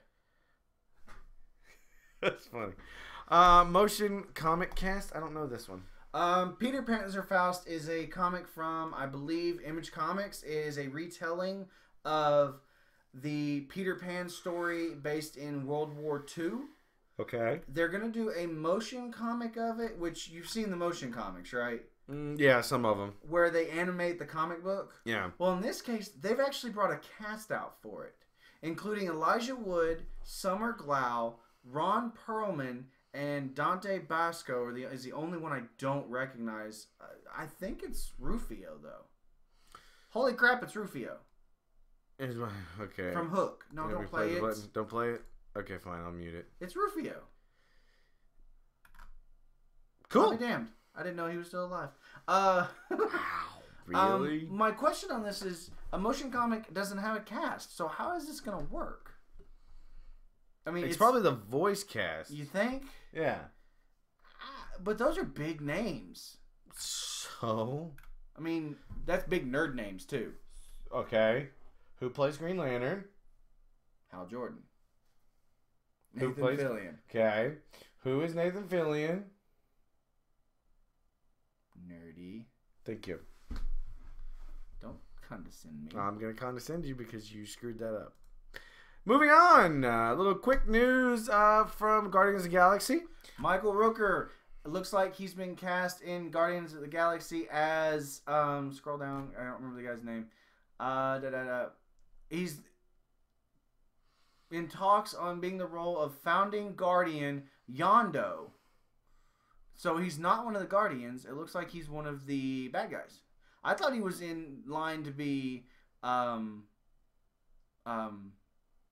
That's funny. Motion comic cast? I don't know this one. Peter Panzerfaust is a comic from, I believe, Image Comics. It is a retelling of the Peter Pan story based in World War II. Okay. They're going to do a motion comic of it, which you've seen the motion comics, right? Yeah, some of them. Where they animate the comic book. Yeah. Well, in this case, they've actually brought a cast out for it, including Elijah Wood, Summer Glau, Ron Perlman, and Dante Basco is the only one I don't recognize. I think it's Rufio, though. Holy crap, it's Rufio. Okay. From Hook. No, don't play it. Don't play it? Okay, fine. I'll mute it. It's Rufio. Cool. I'll be damned. I didn't know he was still alive. Wow. Really? My question on this is, a motion comic doesn't have a cast, so how is this going to work? I mean, it's probably the voice cast. You think? Yeah. But those are big names. So? I mean, that's big nerd names, too. Okay. Who plays Green Lantern? Hal Jordan. Nathan Fillion. Okay. Who is Nathan Fillion? Nerdy. Thank you. Don't condescend me. I'm going to condescend you because you screwed that up. Moving on. A little quick news from Guardians of the Galaxy. Michael Rooker. It looks like he's been cast in Guardians of the Galaxy as... scroll down. I don't remember the guy's name. He's in talks on being the role of founding Guardian Yondo. So he's not one of the Guardians. It looks like he's one of the bad guys. I thought he was in line to be Rocket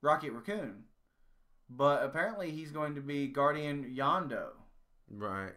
Raccoon. But apparently he's going to be Guardian Yondo. Right.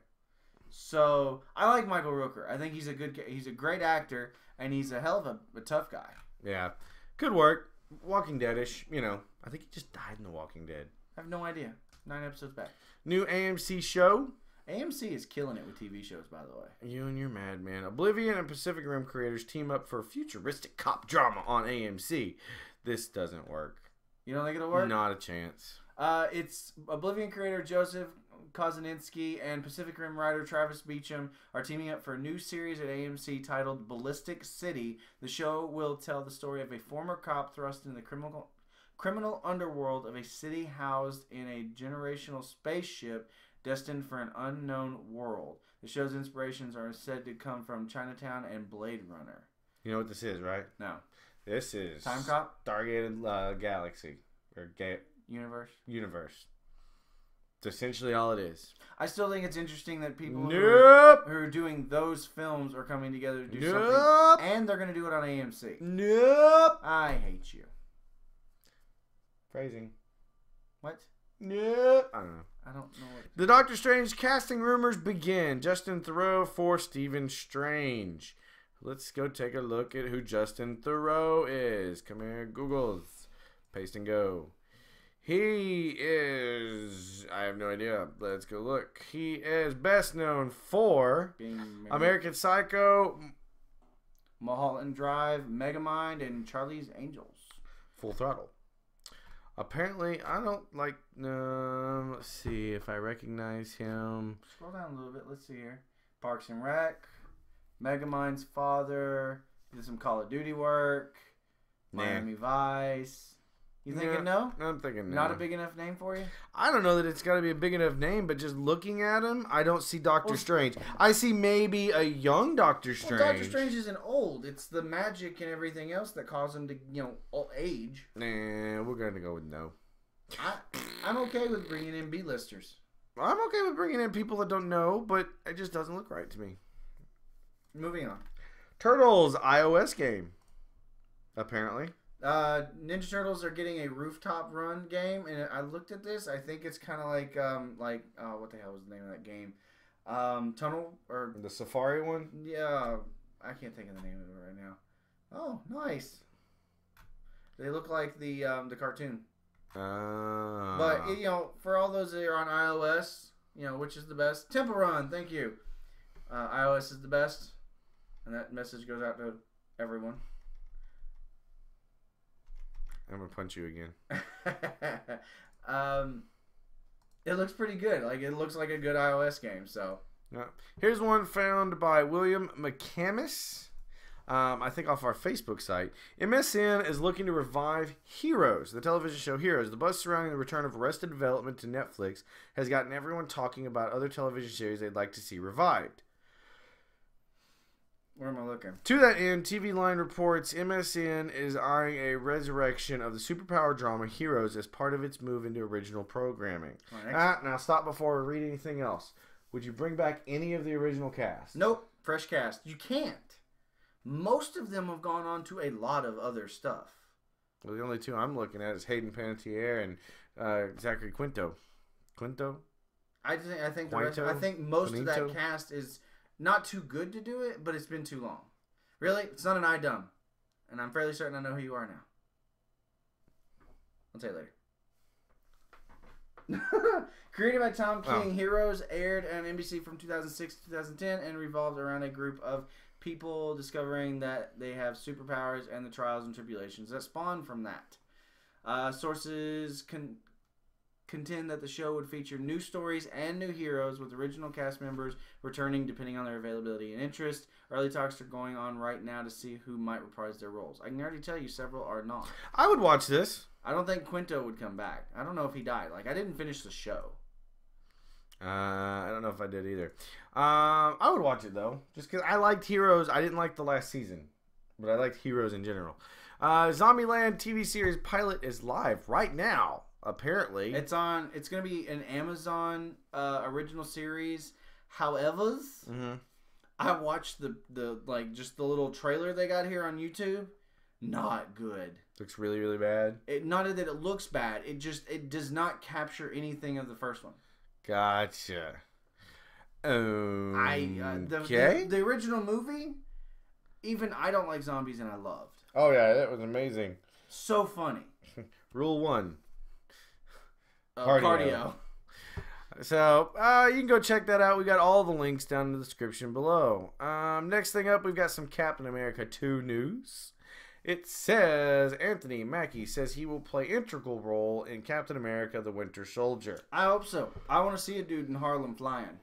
So I like Michael Rooker. I think he's a great actor, and he's a hell of a tough guy. Yeah, good work. Walking Dead-ish. You know, I think he just died in The Walking Dead. I have no idea. 9 episodes back. New AMC show. AMC is killing it with TV shows, by the way. You and your Madman. Oblivion and Pacific Rim creators team up for a futuristic cop drama on AMC. This doesn't work. You don't think it'll work? Not a chance. It's Oblivion creator Joseph Kosinski and Pacific Rim writer Travis Beacham are teaming up for a new series at AMC titled Ballistic City. The show will tell the story of a former cop thrust into the criminal underworld of a city housed in a generational spaceship destined for an unknown world. The show's inspirations are said to come from Chinatown and Blade Runner. You know what this is, right? No. This is Time Cop? Stargate Galaxy. Or Universe. It's essentially all it is. I still think it's interesting that people Nope. who are doing those films are coming together to do something. And they're going to do it on AMC. Nope. I hate you. Phrasing. What? Nope. I don't know. I don't know what. The Doctor Strange casting rumors begin. Justin Theroux for Stephen Strange. Let's go take a look at who Justin Theroux is. Come here, Googles. Paste and go. He is... I have no idea. Let's go look. He is best known for American Psycho, Mulholland Drive, Megamind, and Charlie's Angels. Full Throttle. Apparently, I don't like... let's see if I recognize him. Scroll down a little bit. Let's see here. Parks and Rec. Megamind's father. Did some Call of Duty work. Miami Vice. You thinking no? I'm thinking no. Not a big enough name for you? I don't know that it's got to be a big enough name, but just looking at him, I don't see Doctor Strange. I see maybe a young Doctor Strange. Well, Doctor Strange isn't old. It's the magic and everything else that cause him to, age. Nah, we're going to go with no. I'm okay with bringing in B-listers. I'm okay with bringing in people that don't know, but it just doesn't look right to me. Moving on. Turtles iOS game, apparently. Ninja Turtles are getting a rooftop run game, and I looked at this. I think it's kind of like what the hell was the name of that game? Tunnel or the Safari one? Yeah, I can't think of the name of it right now. Oh, nice. They look like the cartoon. But for all those that are on iOS, which is the best? Temple Run, thank you. iOS is the best, and that message goes out to everyone. I'm gonna punch you again. It looks pretty good. Like, it looks like a good iOS game. So here's one found by William McCamis. I think off our Facebook site. MSN is looking to revive Heroes, the television show Heroes. The buzz surrounding the return of Arrested Development to Netflix has gotten everyone talking about other television series they'd like to see revived. Where am I looking? To that end, TV Line reports MSN is eyeing a resurrection of the superpower drama Heroes as part of its move into original programming. Now stop before we read anything else. Would you bring back any of the original cast? Nope. Fresh cast. You can't. Most of them have gone on to a lot of other stuff. Well, the only two I'm looking at is Hayden Panettiere and Zachary Quinto. Quinto? I think most of that cast is not too good to do it, but it's been too long. Really? It's not an I dumb. And I'm fairly certain I know who you are now. I'll tell you later. Created by Tom King, Heroes aired on NBC from 2006 to 2010 and revolved around a group of people discovering that they have superpowers and the trials and tribulations that spawn from that. Sources contend that the show would feature new stories and new heroes, with original cast members returning depending on their availability and interest. Early talks are going on right now to see who might reprise their roles. I can already tell you several are not. I would watch this. I don't think Quinto would come back. I don't know if he died. I didn't finish the show. I don't know if I did either. I would watch it, though, just because I liked Heroes. I didn't like the last season, but I liked Heroes in general. ZombieLand TV series pilot is live right now. Apparently, it's going to be an Amazon original series. However, I watched just the little trailer they got here on YouTube. Not good. Looks really, really bad. Not that it looks bad. It does not capture anything of the first one. Gotcha. The original movie, even I don't like zombies, and I loved. Oh yeah, that was amazing. So funny. Rule 1. Cardio. So, you can go check that out. We got all the links down in the description below. Next thing up, we've got some Captain America 2 news. It says, Anthony Mackie says he will play integral role in Captain America the Winter Soldier. I hope so. I want to see a dude in Harlem flying.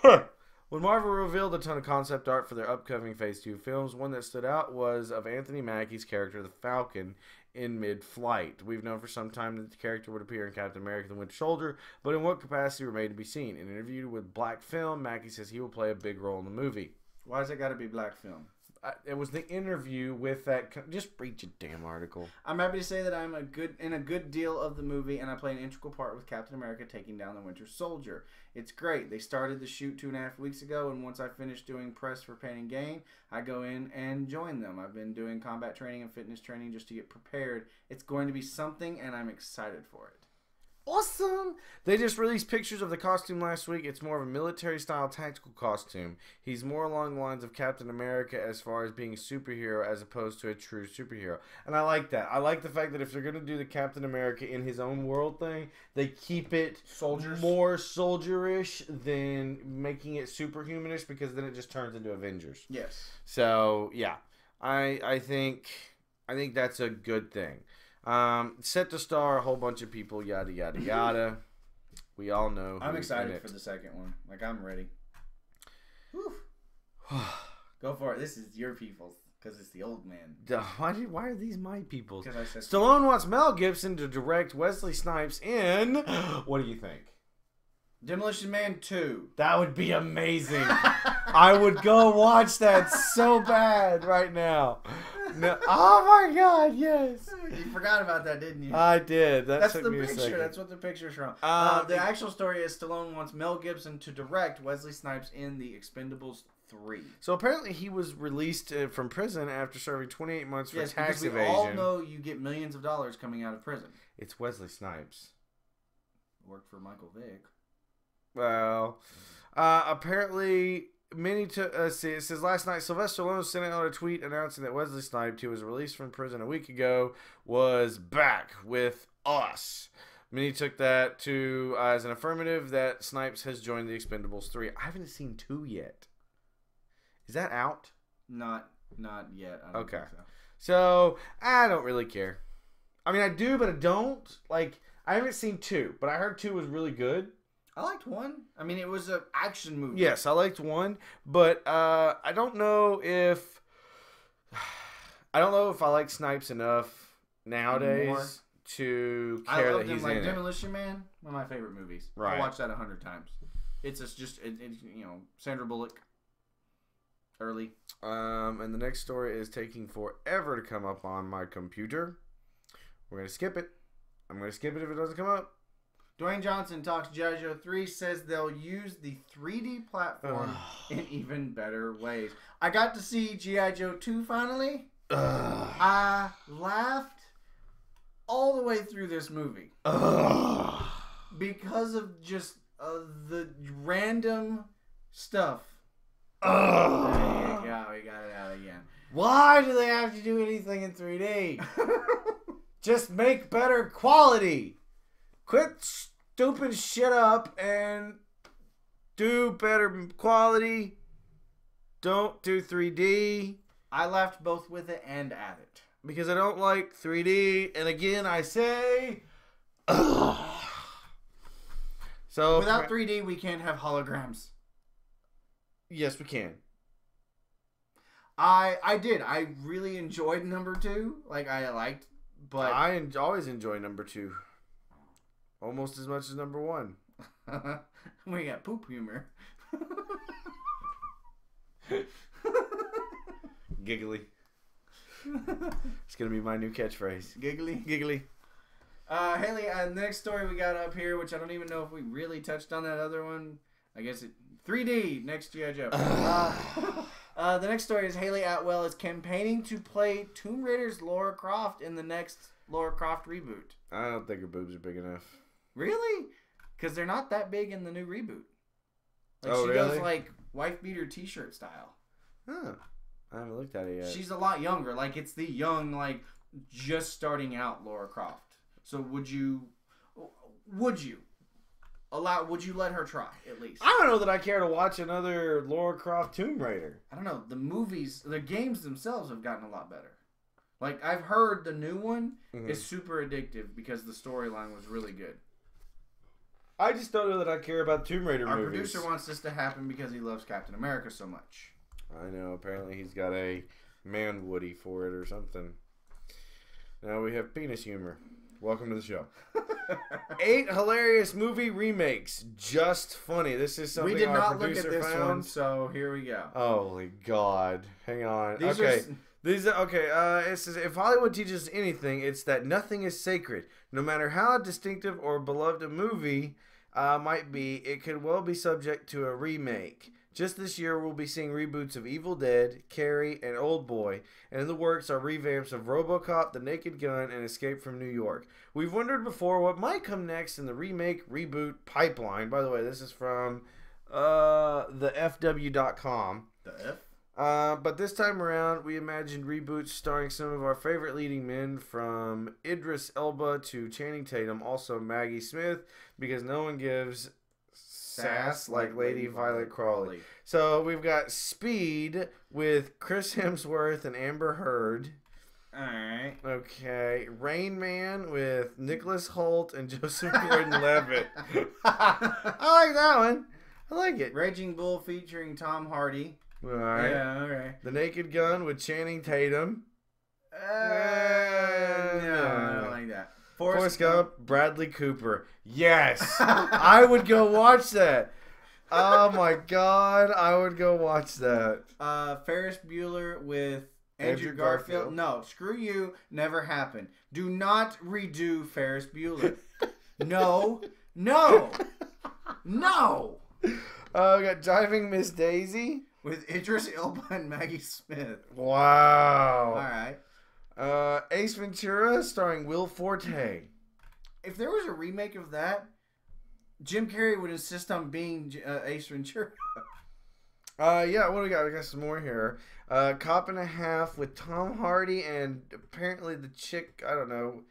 When Marvel revealed a ton of concept art for their upcoming Phase 2 films, one that stood out was of Anthony Mackie's character, the Falcon, in mid-flight. We've known for some time that the character would appear in Captain America the Winter Soldier, but in what capacity remained to be seen. In an interview with Black Film, Mackie says he will play a big role in the movie. Why's it got to be Black Film? It was the interview with that. Just read your damn article. I'm happy to say that I'm in a good deal of the movie, and I play an integral part with Captain America taking down the Winter Soldier. It's great. They started the shoot 2.5 weeks ago, and once I finish doing press for Pain and Gain, I go in and join them. I've been doing combat training and fitness training just to get prepared. It's going to be something, and I'm excited for it. Awesome! They just released pictures of the costume last week. It's more of a military-style tactical costume. He's more along the lines of Captain America as far as being a superhero as opposed to a true superhero. And I like that. I like the fact that if they're going to do the Captain America in his own world thing, they keep it more soldierish than making it superhumanish, because then it just turns into Avengers. Yes. So, yeah. I think that's a good thing. Set to star a whole bunch of people, yada yada yada. We all know. I'm excited for the second one. Like, I'm ready. Go for it. This is your people's, because it's the old man. Why are these my people's? Because I said Stallone wants Mel Gibson to direct Wesley Snipes in. What do you think? Demolition Man 2. That would be amazing. I would go watch that so bad right now. No, oh my God, yes. You forgot about that, didn't you? I did. That's the picture. That's what the picture's from. The actual story is Stallone wants Mel Gibson to direct Wesley Snipes in the Expendables 3. So apparently he was released from prison after serving 28 months for tax evasion. We all know you get millions of dollars coming out of prison. It's Wesley Snipes. Worked for Michael Vick. Well, apparently, it says last night, Sylvester Stallone sent out a tweet announcing that Wesley Snipes, who was released from prison a week ago, was back with us. Many took that to as an affirmative that Snipes has joined the Expendables 3. I haven't seen 2 yet. Is that out? Not yet. I don't think so I don't really care. I mean, I do, but I don't. Like, I haven't seen 2, but I heard 2 was really good. I liked 1. I mean, it was an action movie. Yes, I liked 1, but I don't know if I like Snipes enough nowadays to care that he's in it. Demolition Man, one of my favorite movies. Right. I watched that 100 times. It's just Sandra Bullock. Early. And the next story is taking forever to come up on my computer. We're gonna skip it. I'm gonna skip it if it doesn't come up. Dwayne Johnson talks G.I. Joe 3, says they'll use the 3D platform in even better ways. I got to see G.I. Joe 2 finally. I laughed all the way through this movie. Because of just the random stuff. There you go. We got it out again. Why do they have to do anything in 3D? Just make better quality. Quit stupid shit up and do better quality. Don't do 3D. I laughed both with it and at it. Because I don't like 3D. And again, I say... So without 3D, we can't have holograms. Yes, we can. I did. I really enjoyed number 2. Like, I liked, but... I always enjoy number 2. Almost as much as number 1. We got poop humor. Giggly. It's going to be my new catchphrase. Giggly? Giggly. Haley, the next story we got up here, which I don't even know if we really touched on that other one. I guess it... 3D, next G.I. Joe. The next story is Haley Atwell is campaigning to play Tomb Raider's Lara Croft in the next Lara Croft reboot. I don't think her boobs are big enough. Really? Because they're not that big in the new reboot. Like she goes like wife beater t-shirt style. Huh. I haven't looked at it yet. She's a lot younger. Like it's the young, like just starting out Lara Croft. So would you let her try at least? I don't know that I care to watch another Lara Croft Tomb Raider. I don't know. The games themselves have gotten a lot better. Like I've heard the new one is super addictive because the storyline was really good. I just don't know that I care about Tomb Raider movies. Our producer wants this to happen because he loves Captain America so much. I know. Apparently he's got a man Woody for it or something. Now we have penis humor. Welcome to the show. 8 hilarious movie remakes. Just funny. This is something we did our not look producer at this found. one, so here we go. Holy God. Hang on. These are okay. It says, if Hollywood teaches us anything, it's that nothing is sacred. No matter how distinctive or beloved a movie might be, it could well be subject to a remake. Just this year, we'll be seeing reboots of Evil Dead, Carrie, and Old Boy, and in the works are revamps of RoboCop, The Naked Gun, and Escape from New York. We've wondered before what might come next in the remake, reboot pipeline. By the way, this is from the FW.com. The F? But this time around, we imagined reboots starring some of our favorite leading men, from Idris Elba to Channing Tatum, also Maggie Smith, because no one gives sass like Lady Violet Crawley. So we've got Speed with Chris Hemsworth and Amber Heard. Alright. Okay. Rain Man with Nicholas Hoult and Joseph Gordon-Levitt. I like that one. I like it. Raging Bull featuring Tom Hardy. Alright. Yeah, alright. The Naked Gun with Channing Tatum. No, I don't like that. Forrest Gump, Bradley Cooper. Yes. I would go watch that. Oh my God. I would go watch that. Ferris Bueller with Andrew Garfield. No, screw you. Never happened. Do not redo Ferris Bueller. No. No. No. We got Driving Miss Daisy. With Idris Elba and Maggie Smith. Wow. All right. Ace Ventura starring Will Forte. If there was a remake of that, Jim Carrey would insist on being Ace Ventura. Yeah, what do we got? We got some more here. Cop and a Half with Tom Hardy and apparently the chick, I don't know,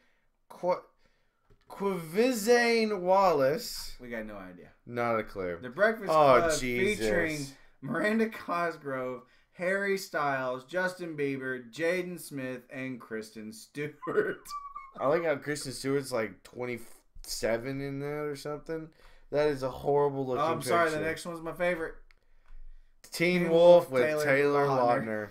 Quavizane Wallace. We got no idea. Not a clue. The Breakfast Club featuring Miranda Cosgrove, Harry Styles, Justin Bieber, Jaden Smith, and Kristen Stewart. I like how Kristen Stewart's like 27 in that or something. That is a horrible looking picture. I'm sorry, the next one's my favorite. Teen Wolf with Taylor Lautner.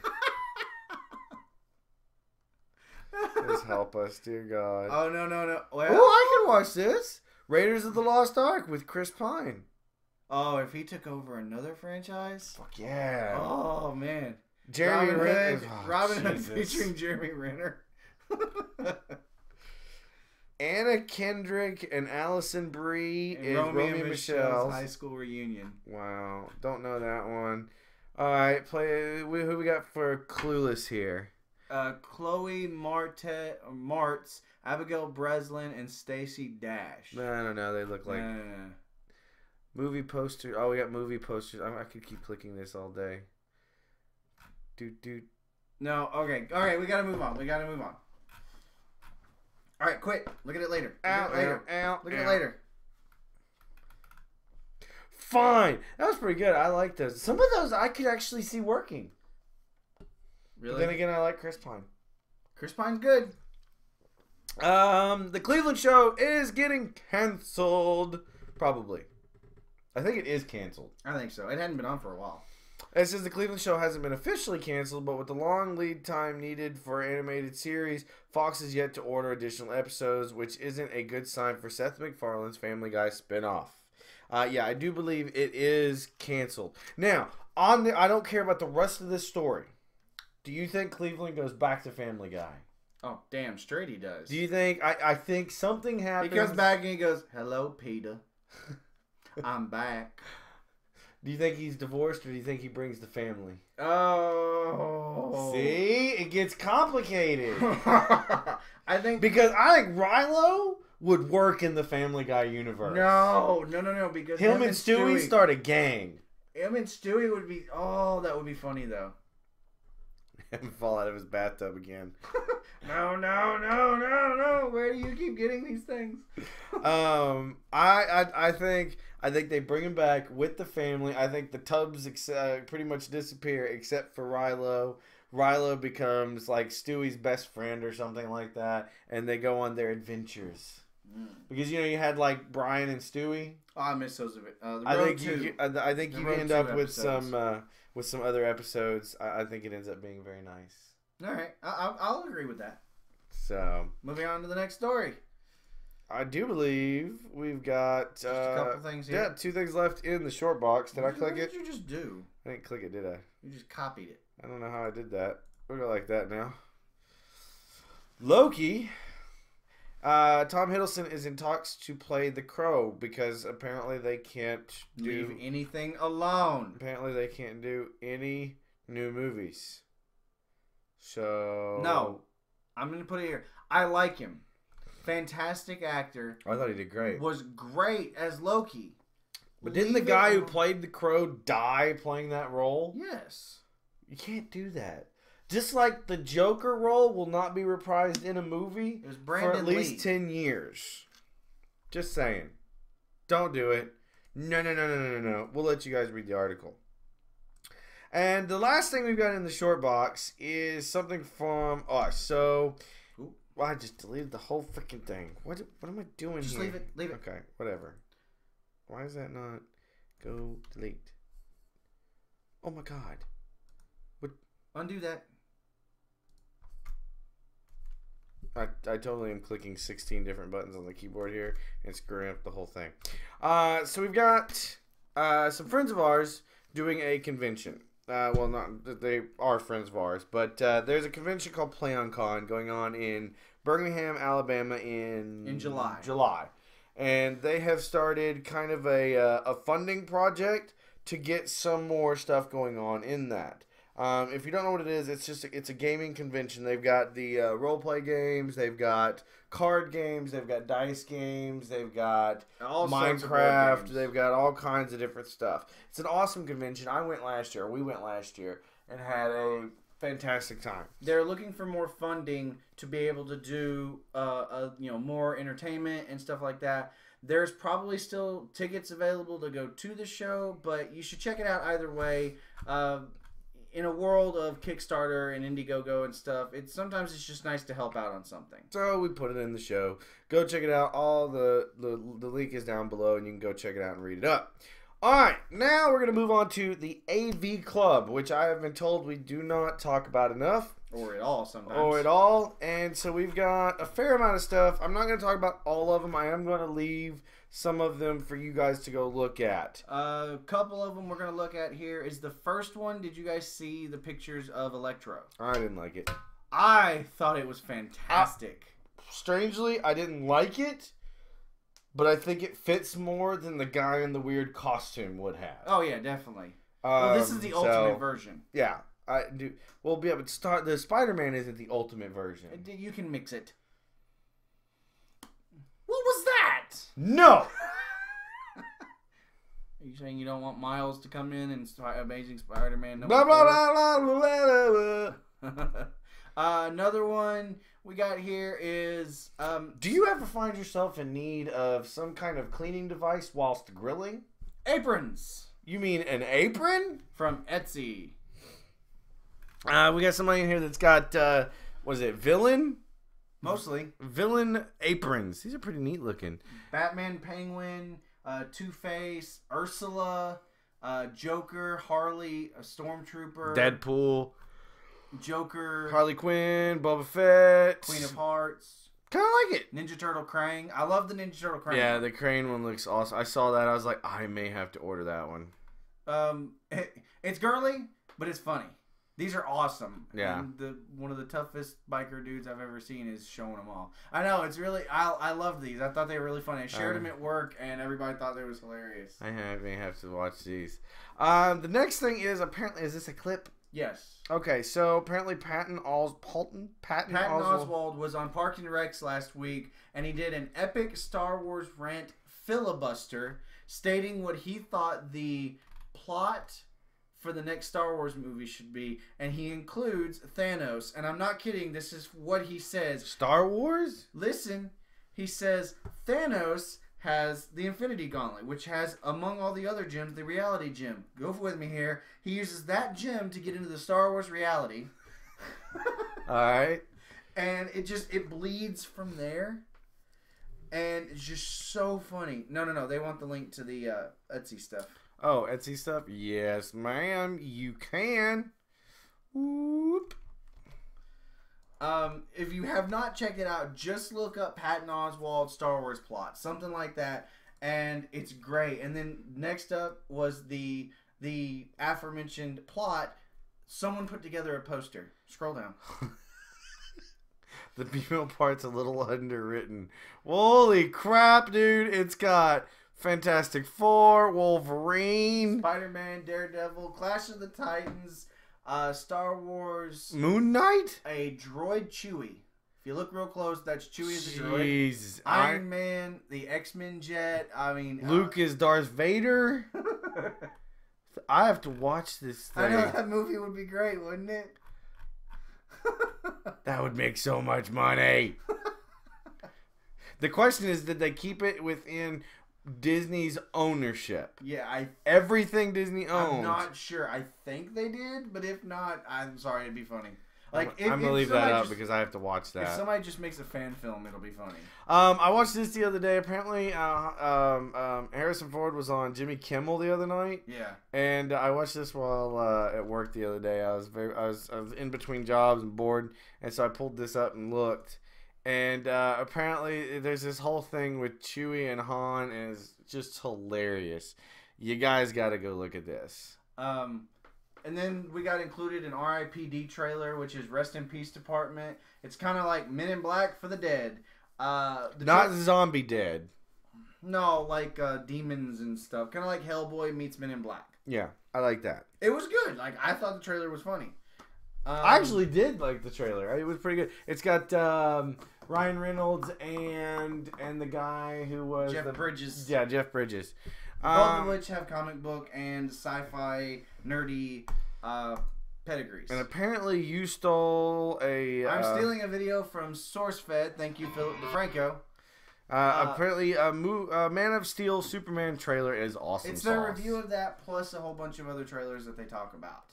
Please help us, dear God. Oh, no. Well, I can watch this. Raiders of the Lost Ark with Chris Pine. Oh, if he took over another franchise? Fuck yeah. Oh, man. Jeremy Renner. Robin Hood featuring Jeremy Renner. Anna Kendrick and Allison Brie and in Romeo and Michelle's high school reunion. Wow. Don't know that one. All right. Who we got for Clueless here? Chloe Martz, Abigail Breslin, and Stacey Dash. I don't know. They look like... Movie poster. Oh, we got movie posters. I could keep clicking this all day. No, okay. All right, we gotta move on. All right, quit. Look at it later. Look at it later. Fine. That was pretty good. I like those. Some of those I could actually see working. Really? But then again, I like Chris Pine. Chris Pine's good. The Cleveland show is getting canceled. Probably. I think it is canceled. I think so. It hadn't been on for a while. It says the Cleveland show hasn't been officially canceled, but with the long lead time needed for an animated series, Fox is yet to order additional episodes, which isn't a good sign for Seth MacFarlane's Family Guy spinoff. Yeah, I do believe it is canceled. Now, I don't care about the rest of this story. Do you think Cleveland goes back to Family Guy? Oh, damn straight he does. Do you think... I think something happens... He comes back and he goes, "Hello, Peter. I'm back." Do you think he's divorced or do you think he brings the family? Oh. See? It gets complicated. I think... Because I think Rilo would work in the Family Guy universe. No. Because him and Stewie start a gang. Him and Stewie would be. Oh, that would be funny though. Him fall out of his bathtub again. No, no, no, no, no. Where do you keep getting these things? I think they bring him back with the family. I think the tubs pretty much disappear except for Rilo. Rilo becomes like Stewie's best friend or something like that, and they go on their adventures. Because you had like Brian and Stewie. Oh, I miss those. I think you end up with some other episodes. I think it ends up being very nice. All right, I'll agree with that. So moving on to the next story. I do believe we've got just a couple things here. Yeah, 2 things left in the short box. Did I click it? What did you just do? I didn't click it, did I? You just copied it. I don't know how I did that. We'll go like that now. Loki. Tom Hiddleston is in talks to play the Crow because apparently they can't leave anything alone. Apparently they can't do any new movies. So no, I'm gonna put it here. I like him. Fantastic actor. I thought he did great. Was great as Loki. But didn't the guy who played the Crow die playing that role? Yes. You can't do that. Just like the Joker role will not be reprised in a movie for at least 10 years. Just saying. Don't do it. No. We'll let you guys read the article. And the last thing we've got in the short box is something from us. So, I just deleted the whole freaking thing. What am I doing here? Just leave it. Okay, whatever. Why is that not go delete? Oh my god. What? Undo that. I totally am clicking 16 different buttons on the keyboard here and screwing up the whole thing. So we've got some friends of ours doing a convention. Well, not they are friends of ours, but there's a convention called PlayOnCon going on in Birmingham, Alabama in July. And they have started kind of a funding project to get some more stuff going on in that. If you don't know what it is, it's a gaming convention. They've got the role play games, they've got card games, they've got dice games, they've got Minecraft, they've got all kinds of different stuff. It's an awesome convention. We went last year, and had a fantastic time. They're looking for more funding to be able to do more entertainment and stuff like that. There's probably still tickets available to go to the show, but you should check it out either way. In a world of Kickstarter and Indiegogo and stuff, sometimes it's just nice to help out on something. So we put it in the show. Go check it out. All the link is down below, and you can go check it out and read it up. All right, now we're going to move on to the AV Club, which I have been told we do not talk about enough. Or at all sometimes. Or at all. And so we've got a fair amount of stuff. I'm not going to talk about all of them. I am going to leave some of them for you guys to go look at. A couple of them we're going to look at here is the first one. Did you guys see the pictures of Electro? I didn't like it. I thought it was fantastic. Strangely, I didn't like it, but I think it fits more than the guy in the weird costume would have. Oh, yeah, definitely. Well, this is the ultimate version. Yeah. I do. Well, yeah, but the Spider-Man isn't the ultimate version. You can mix it. What was that? No! Are you saying you don't want Miles to come in and Amazing Spider-Man? Blah, blah, blah, blah, blah, blah. Another one we got here is... do you ever find yourself in need of some kind of cleaning device whilst grilling? Aprons. You mean an apron? From Etsy. We got somebody in here that's got, what is it, Villain? Mostly. Villain aprons. These are pretty neat looking. Batman, Penguin, Two-Face, Ursula, Joker, Harley, a Stormtrooper. Deadpool. Joker. Harley Quinn, Boba Fett. Queen of Hearts. Kind of like it. Ninja Turtle Krang. I love the Ninja Turtle Krang. Yeah, the Crane one looks awesome. I saw that. I was like, I may have to order that one. It's girly, but it's funny. These are awesome. Yeah. And one of the toughest biker dudes I've ever seen is showing them all. I know, it's really... I love these. I thought they were really funny. I shared them at work, and everybody thought they was hilarious. I may have to watch these. The next thing is, apparently... Is this a clip? Yes. Okay, so apparently Patton Oswalt was on Parks and Recs last week, and he did an epic Star Wars rant filibuster, stating what he thought the plot for the next Star Wars movie should be, and he includes Thanos. And I'm not kidding. This is what he says. Star Wars? Listen, he says Thanos has the Infinity Gauntlet, which has, among all the other gems, the reality gem. Go with me here. He uses that gem to get into the Star Wars reality. All right. And it bleeds from there. And it's just so funny. No. They want the link to the Etsy stuff. Oh, Etsy stuff? Yes, ma'am. You can. Whoop. If you have not checked it out, just look up Patton Oswalt Star Wars plot. Something like that. And it's great. And then next up was the aforementioned plot. Someone put together a poster. Scroll down. The female part's a little underwritten. Holy crap, dude. It's got Fantastic Four, Wolverine, Spider-Man, Daredevil, Clash of the Titans, Star Wars, Moon Knight, a droid Chewie. If you look real close, that's Chewie as a droid. Jesus. Iron Man, the X-Men jet. I mean, Luke is Darth Vader. I have to watch this thing. I know that movie would be great, wouldn't it? That would make so much money. The question is, did they keep it within Disney's ownership? Yeah, everything Disney owns. I'm not sure. I think they did, but if not, I'm sorry. It'd be funny. Like, I'm gonna leave that up because I have to watch that. If somebody just makes a fan film, it'll be funny. I watched this the other day. Apparently, Harrison Ford was on Jimmy Kimmel the other night. Yeah. And I watched this while at work the other day. I was in between jobs and bored, and so I pulled this up and looked. And apparently, there's this whole thing with Chewie and Han, and it's just hilarious. You guys got to go look at this. And then we got included an R.I.P.D. trailer, which is Rest in Peace Department. It's kind of like Men in Black for the dead. Not zombie dead. No, like demons and stuff. Kind of like Hellboy meets Men in Black. Yeah, I like that. It was good. Like, I thought the trailer was funny. I actually did like the trailer. It was pretty good. It's got Ryan Reynolds and the guy who was Jeff Bridges. Yeah, Jeff Bridges. Both of which have comic book and sci-fi nerdy pedigrees. And apparently you stole a... I'm stealing a video from SourceFed. Thank you, Philip DeFranco. Apparently a Man of Steel Superman trailer is awesome. It's their review of that plus a whole bunch of other trailers that they talk about.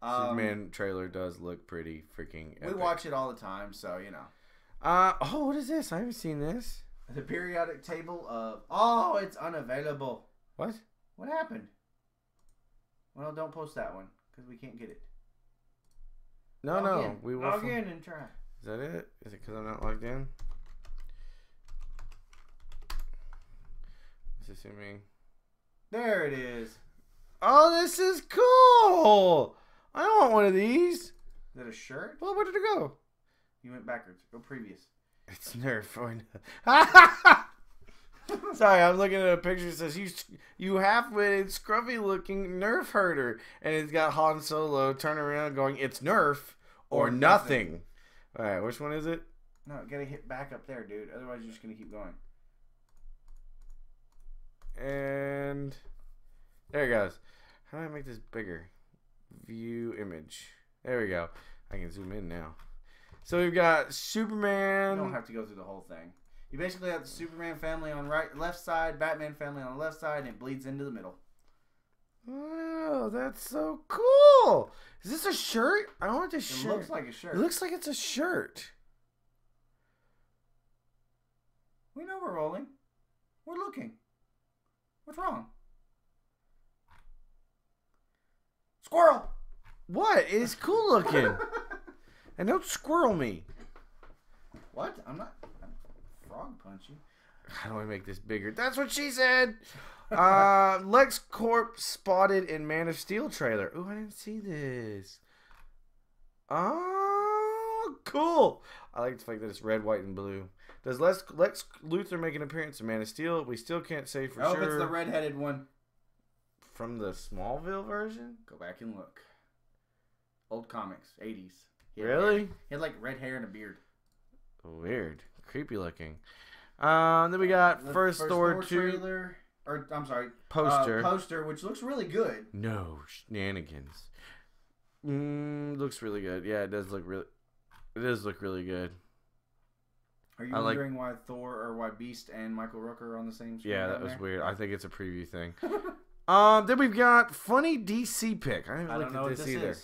Superman trailer does look pretty freaking epic. We watch it all the time, so, you know. Oh, what is this? I haven't seen this. The periodic table of... Oh, it's unavailable. What? What happened? Well, don't post that one, because we can't get it. No. We will log in and try. Is that it? Is it because I'm not logged in? Is assuming... There it is. Oh, this is cool! I want one of these. Is that a shirt? Well, where did it go? You went backwards. Go previous. It's Nerf. Sorry, I'm looking at a picture that says you half-witted, scruffy-looking Nerf herder, and it's got Han Solo turning around going, "It's Nerf or nothing." All right, which one is it? No, gotta hit back up there, dude. Otherwise, you're just gonna keep going. And there it goes. How do I make this bigger? View image. There we go. I can zoom in now. So we've got Superman. You don't have to go through the whole thing. You basically have the Superman family on left side, Batman family on the left side, and it bleeds into the middle. Oh, that's so cool. Is this a shirt? I want this shirt. It looks like a shirt. It looks like it's a shirt. We know we're rolling. We're looking. What's wrong? Squirrel! What? It's cool looking. And don't squirrel me. What? I'm frog punch you. How do I make this bigger? That's what she said. LexCorp spotted in Man of Steel trailer. Ooh, I didn't see this. Oh, cool. I like the fact that it's red, white, and blue. Does Lex Luthor make an appearance in Man of Steel? We still can't say for sure. Oh, it's the red-headed one. From the Smallville version? Go back and look. Old comics, 80s. Really? He had like red hair and a beard. Weird. Creepy looking. Then we got First Thor 2. Trailer. or I'm sorry, poster, which looks really good. No shenanigans. Looks really good. Yeah, it does look really. It does look really good. Are you wondering why Thor or why Beast and Michael Rooker are on the same screen? Yeah, that was weird. I think it's a preview thing. Then we've got funny DC pick. I don't know what this either.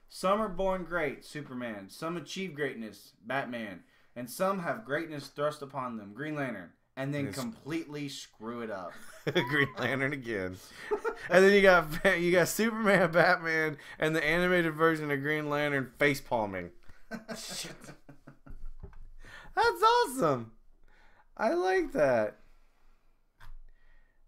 Some are born great, Superman. Some achieve greatness, Batman. And some have greatness thrust upon them, Green Lantern. And then completely screw it up. Green Lantern again. And then you got Superman, Batman, and the animated version of Green Lantern face palming. Shit. That's awesome. I like that.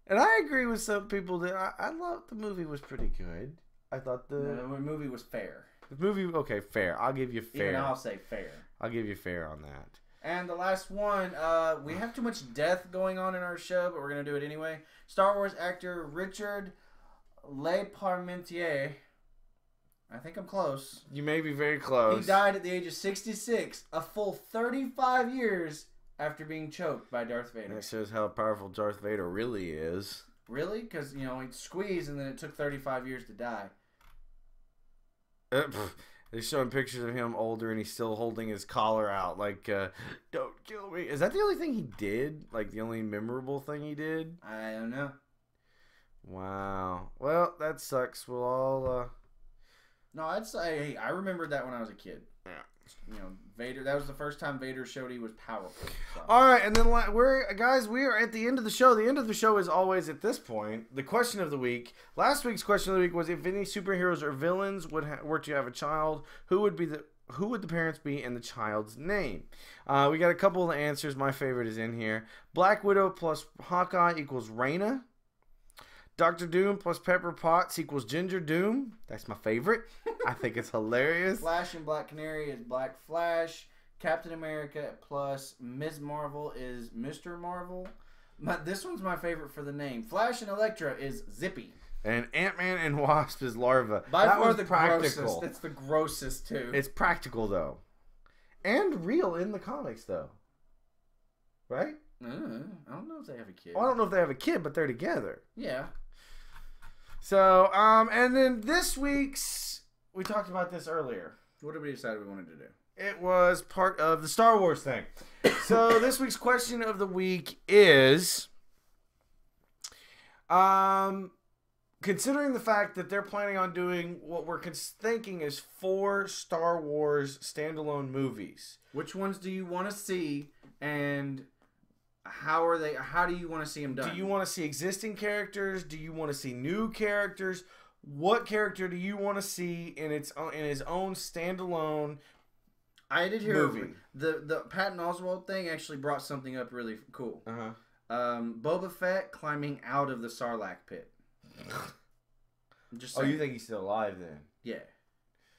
And I agree with some people that I thought the movie was pretty good. I thought the movie was fair. The movie, okay, fair. I'll give you fair. Even I'll say fair. I'll give you fair on that. And the last one, we have too much death going on in our show, but we're going to do it anyway. Star Wars actor Richard LeParmentier. I think I'm close. You may be very close. He died at the age of 66, a full 35 years after being choked by Darth Vader. That shows how powerful Darth Vader really is. Really? Because, he squeezed and then it took 35 years to die. They're showing pictures of him older and he's still holding his collar out like, don't kill me. Is that the only thing he did? Like, the only memorable thing he did? I don't know. Wow. Well, that sucks. We'll all, No, I'd say, hey, I remembered that when I was a kid. Yeah. Vader, that was the first time Vader showed he was powerful. So. All right, and then we are at the end of the show. The end of the show is always, at this point, the question of the week. Last week's question of the week was, if any superheroes or villains were to have a child, who would the parents be and the child's name? We got a couple of the answers. My favorite is in here. Black Widow plus Hawkeye equals Raina. Dr. Doom plus Pepper Potts equals Ginger Doom. That's my favorite. I think it's hilarious. Flash and Black Canary is Black Flash. Captain America plus Ms. Marvel is Mr. Marvel. This one's my favorite for the name. Flash and Elektra is Zippy. And Ant-Man and Wasp is Larva. By far the grossest. It's the grossest, too. It's practical, though. And real in the comics, though. Right? I don't know if they have a kid. Well, I don't know if they have a kid, but they're together. Yeah. So, and then this week's, we talked about this earlier. What did we decide we wanted to do? It was part of the Star Wars thing. So this week's question of the week is, considering the fact that they're planning on doing what we're thinking is 4 Star Wars standalone movies. Which ones do you want to see, and how do you want to see them done? Do you want to see existing characters? Do you want to see new characters? What character do you want to see in his own standalone? I did hear movie. The Patton Oswalt thing actually brought something up really cool. Boba Fett climbing out of the Sarlacc pit. Just saying. You think he's still alive then? Yeah,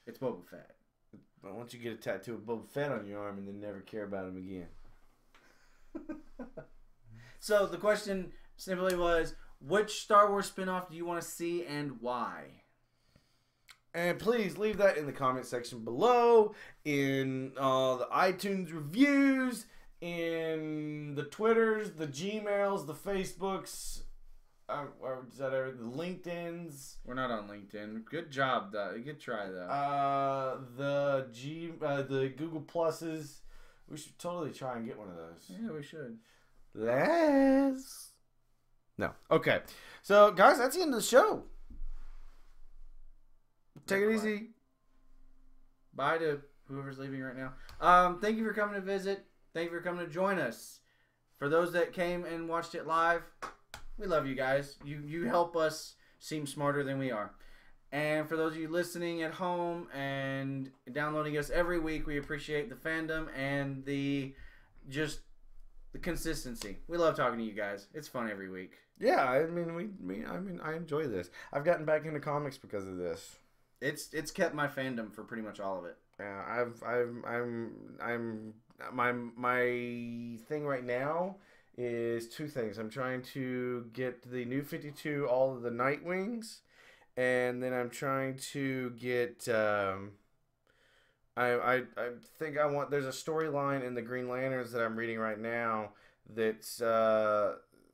it's Boba Fett. But why don't you get a tattoo of Boba Fett on your arm and then never care about him again? So the question simply was, which Star Wars spinoff do you want to see and why? And please leave that in the comment section below, in the iTunes reviews, in the Twitters, the Gmails, the Facebooks, the LinkedIns. We're not on LinkedIn. Good job, though. Good try, though. The Google Pluses. We should totally try and get one of those. Yeah, we should. No. Okay. So, guys, that's the end of the show. Take it easy. Bye to whoever's leaving right now. Thank you for coming to visit. Thank you for coming to join us. For those that came and watched it live, we love you guys. You help us seem smarter than we are. And for those of you listening at home and downloading us every week, we appreciate the fandom and the consistency. We love talking to you guys. It's fun every week. Yeah, I mean, I enjoy this. I've gotten back into comics because of this. It's kept my fandom for pretty much all of it. Yeah, my thing right now is 2 things. I'm trying to get the New 52, all of the Nightwings. And then I'm trying to get, I think there's a storyline in the Green Lanterns that I'm reading right now that's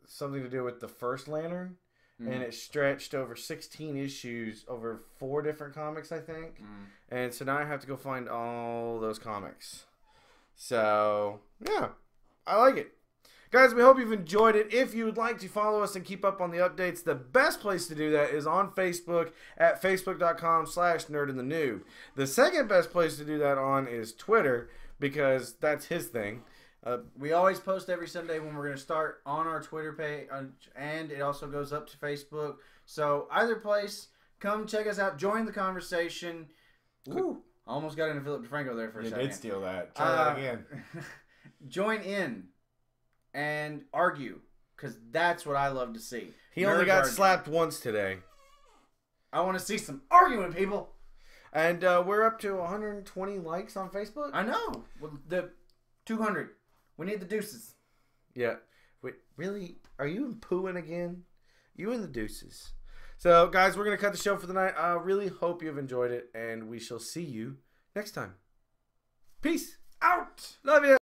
something to do with the first Lantern. And it stretched over 16 issues over 4 different comics, I think. And so now I have to go find all those comics. So, yeah, I like it. Guys, we hope you've enjoyed it. If you would like to follow us and keep up on the updates, the best place to do that is on Facebook at facebook.com/nerdandthenoob. The second best place to do that on is Twitter, because that's his thing. We always post every Sunday when we're going to start on our Twitter page, and it also goes up to Facebook. So either place, come check us out. Join the conversation. Woo! Almost got into Philip DeFranco there for a second. You did steal that. Try that again. Join in and argue, because that's what I love to see. He only got slapped once today. I want to see some arguing, people. And we're up to 120 likes on Facebook. I know. Well, the 200. We need the deuces. Yeah. Wait, really? Are you pooing again? You and the deuces. So, guys, we're going to cut the show for the night. I really hope you've enjoyed it, and we shall see you next time. Peace out. Love you.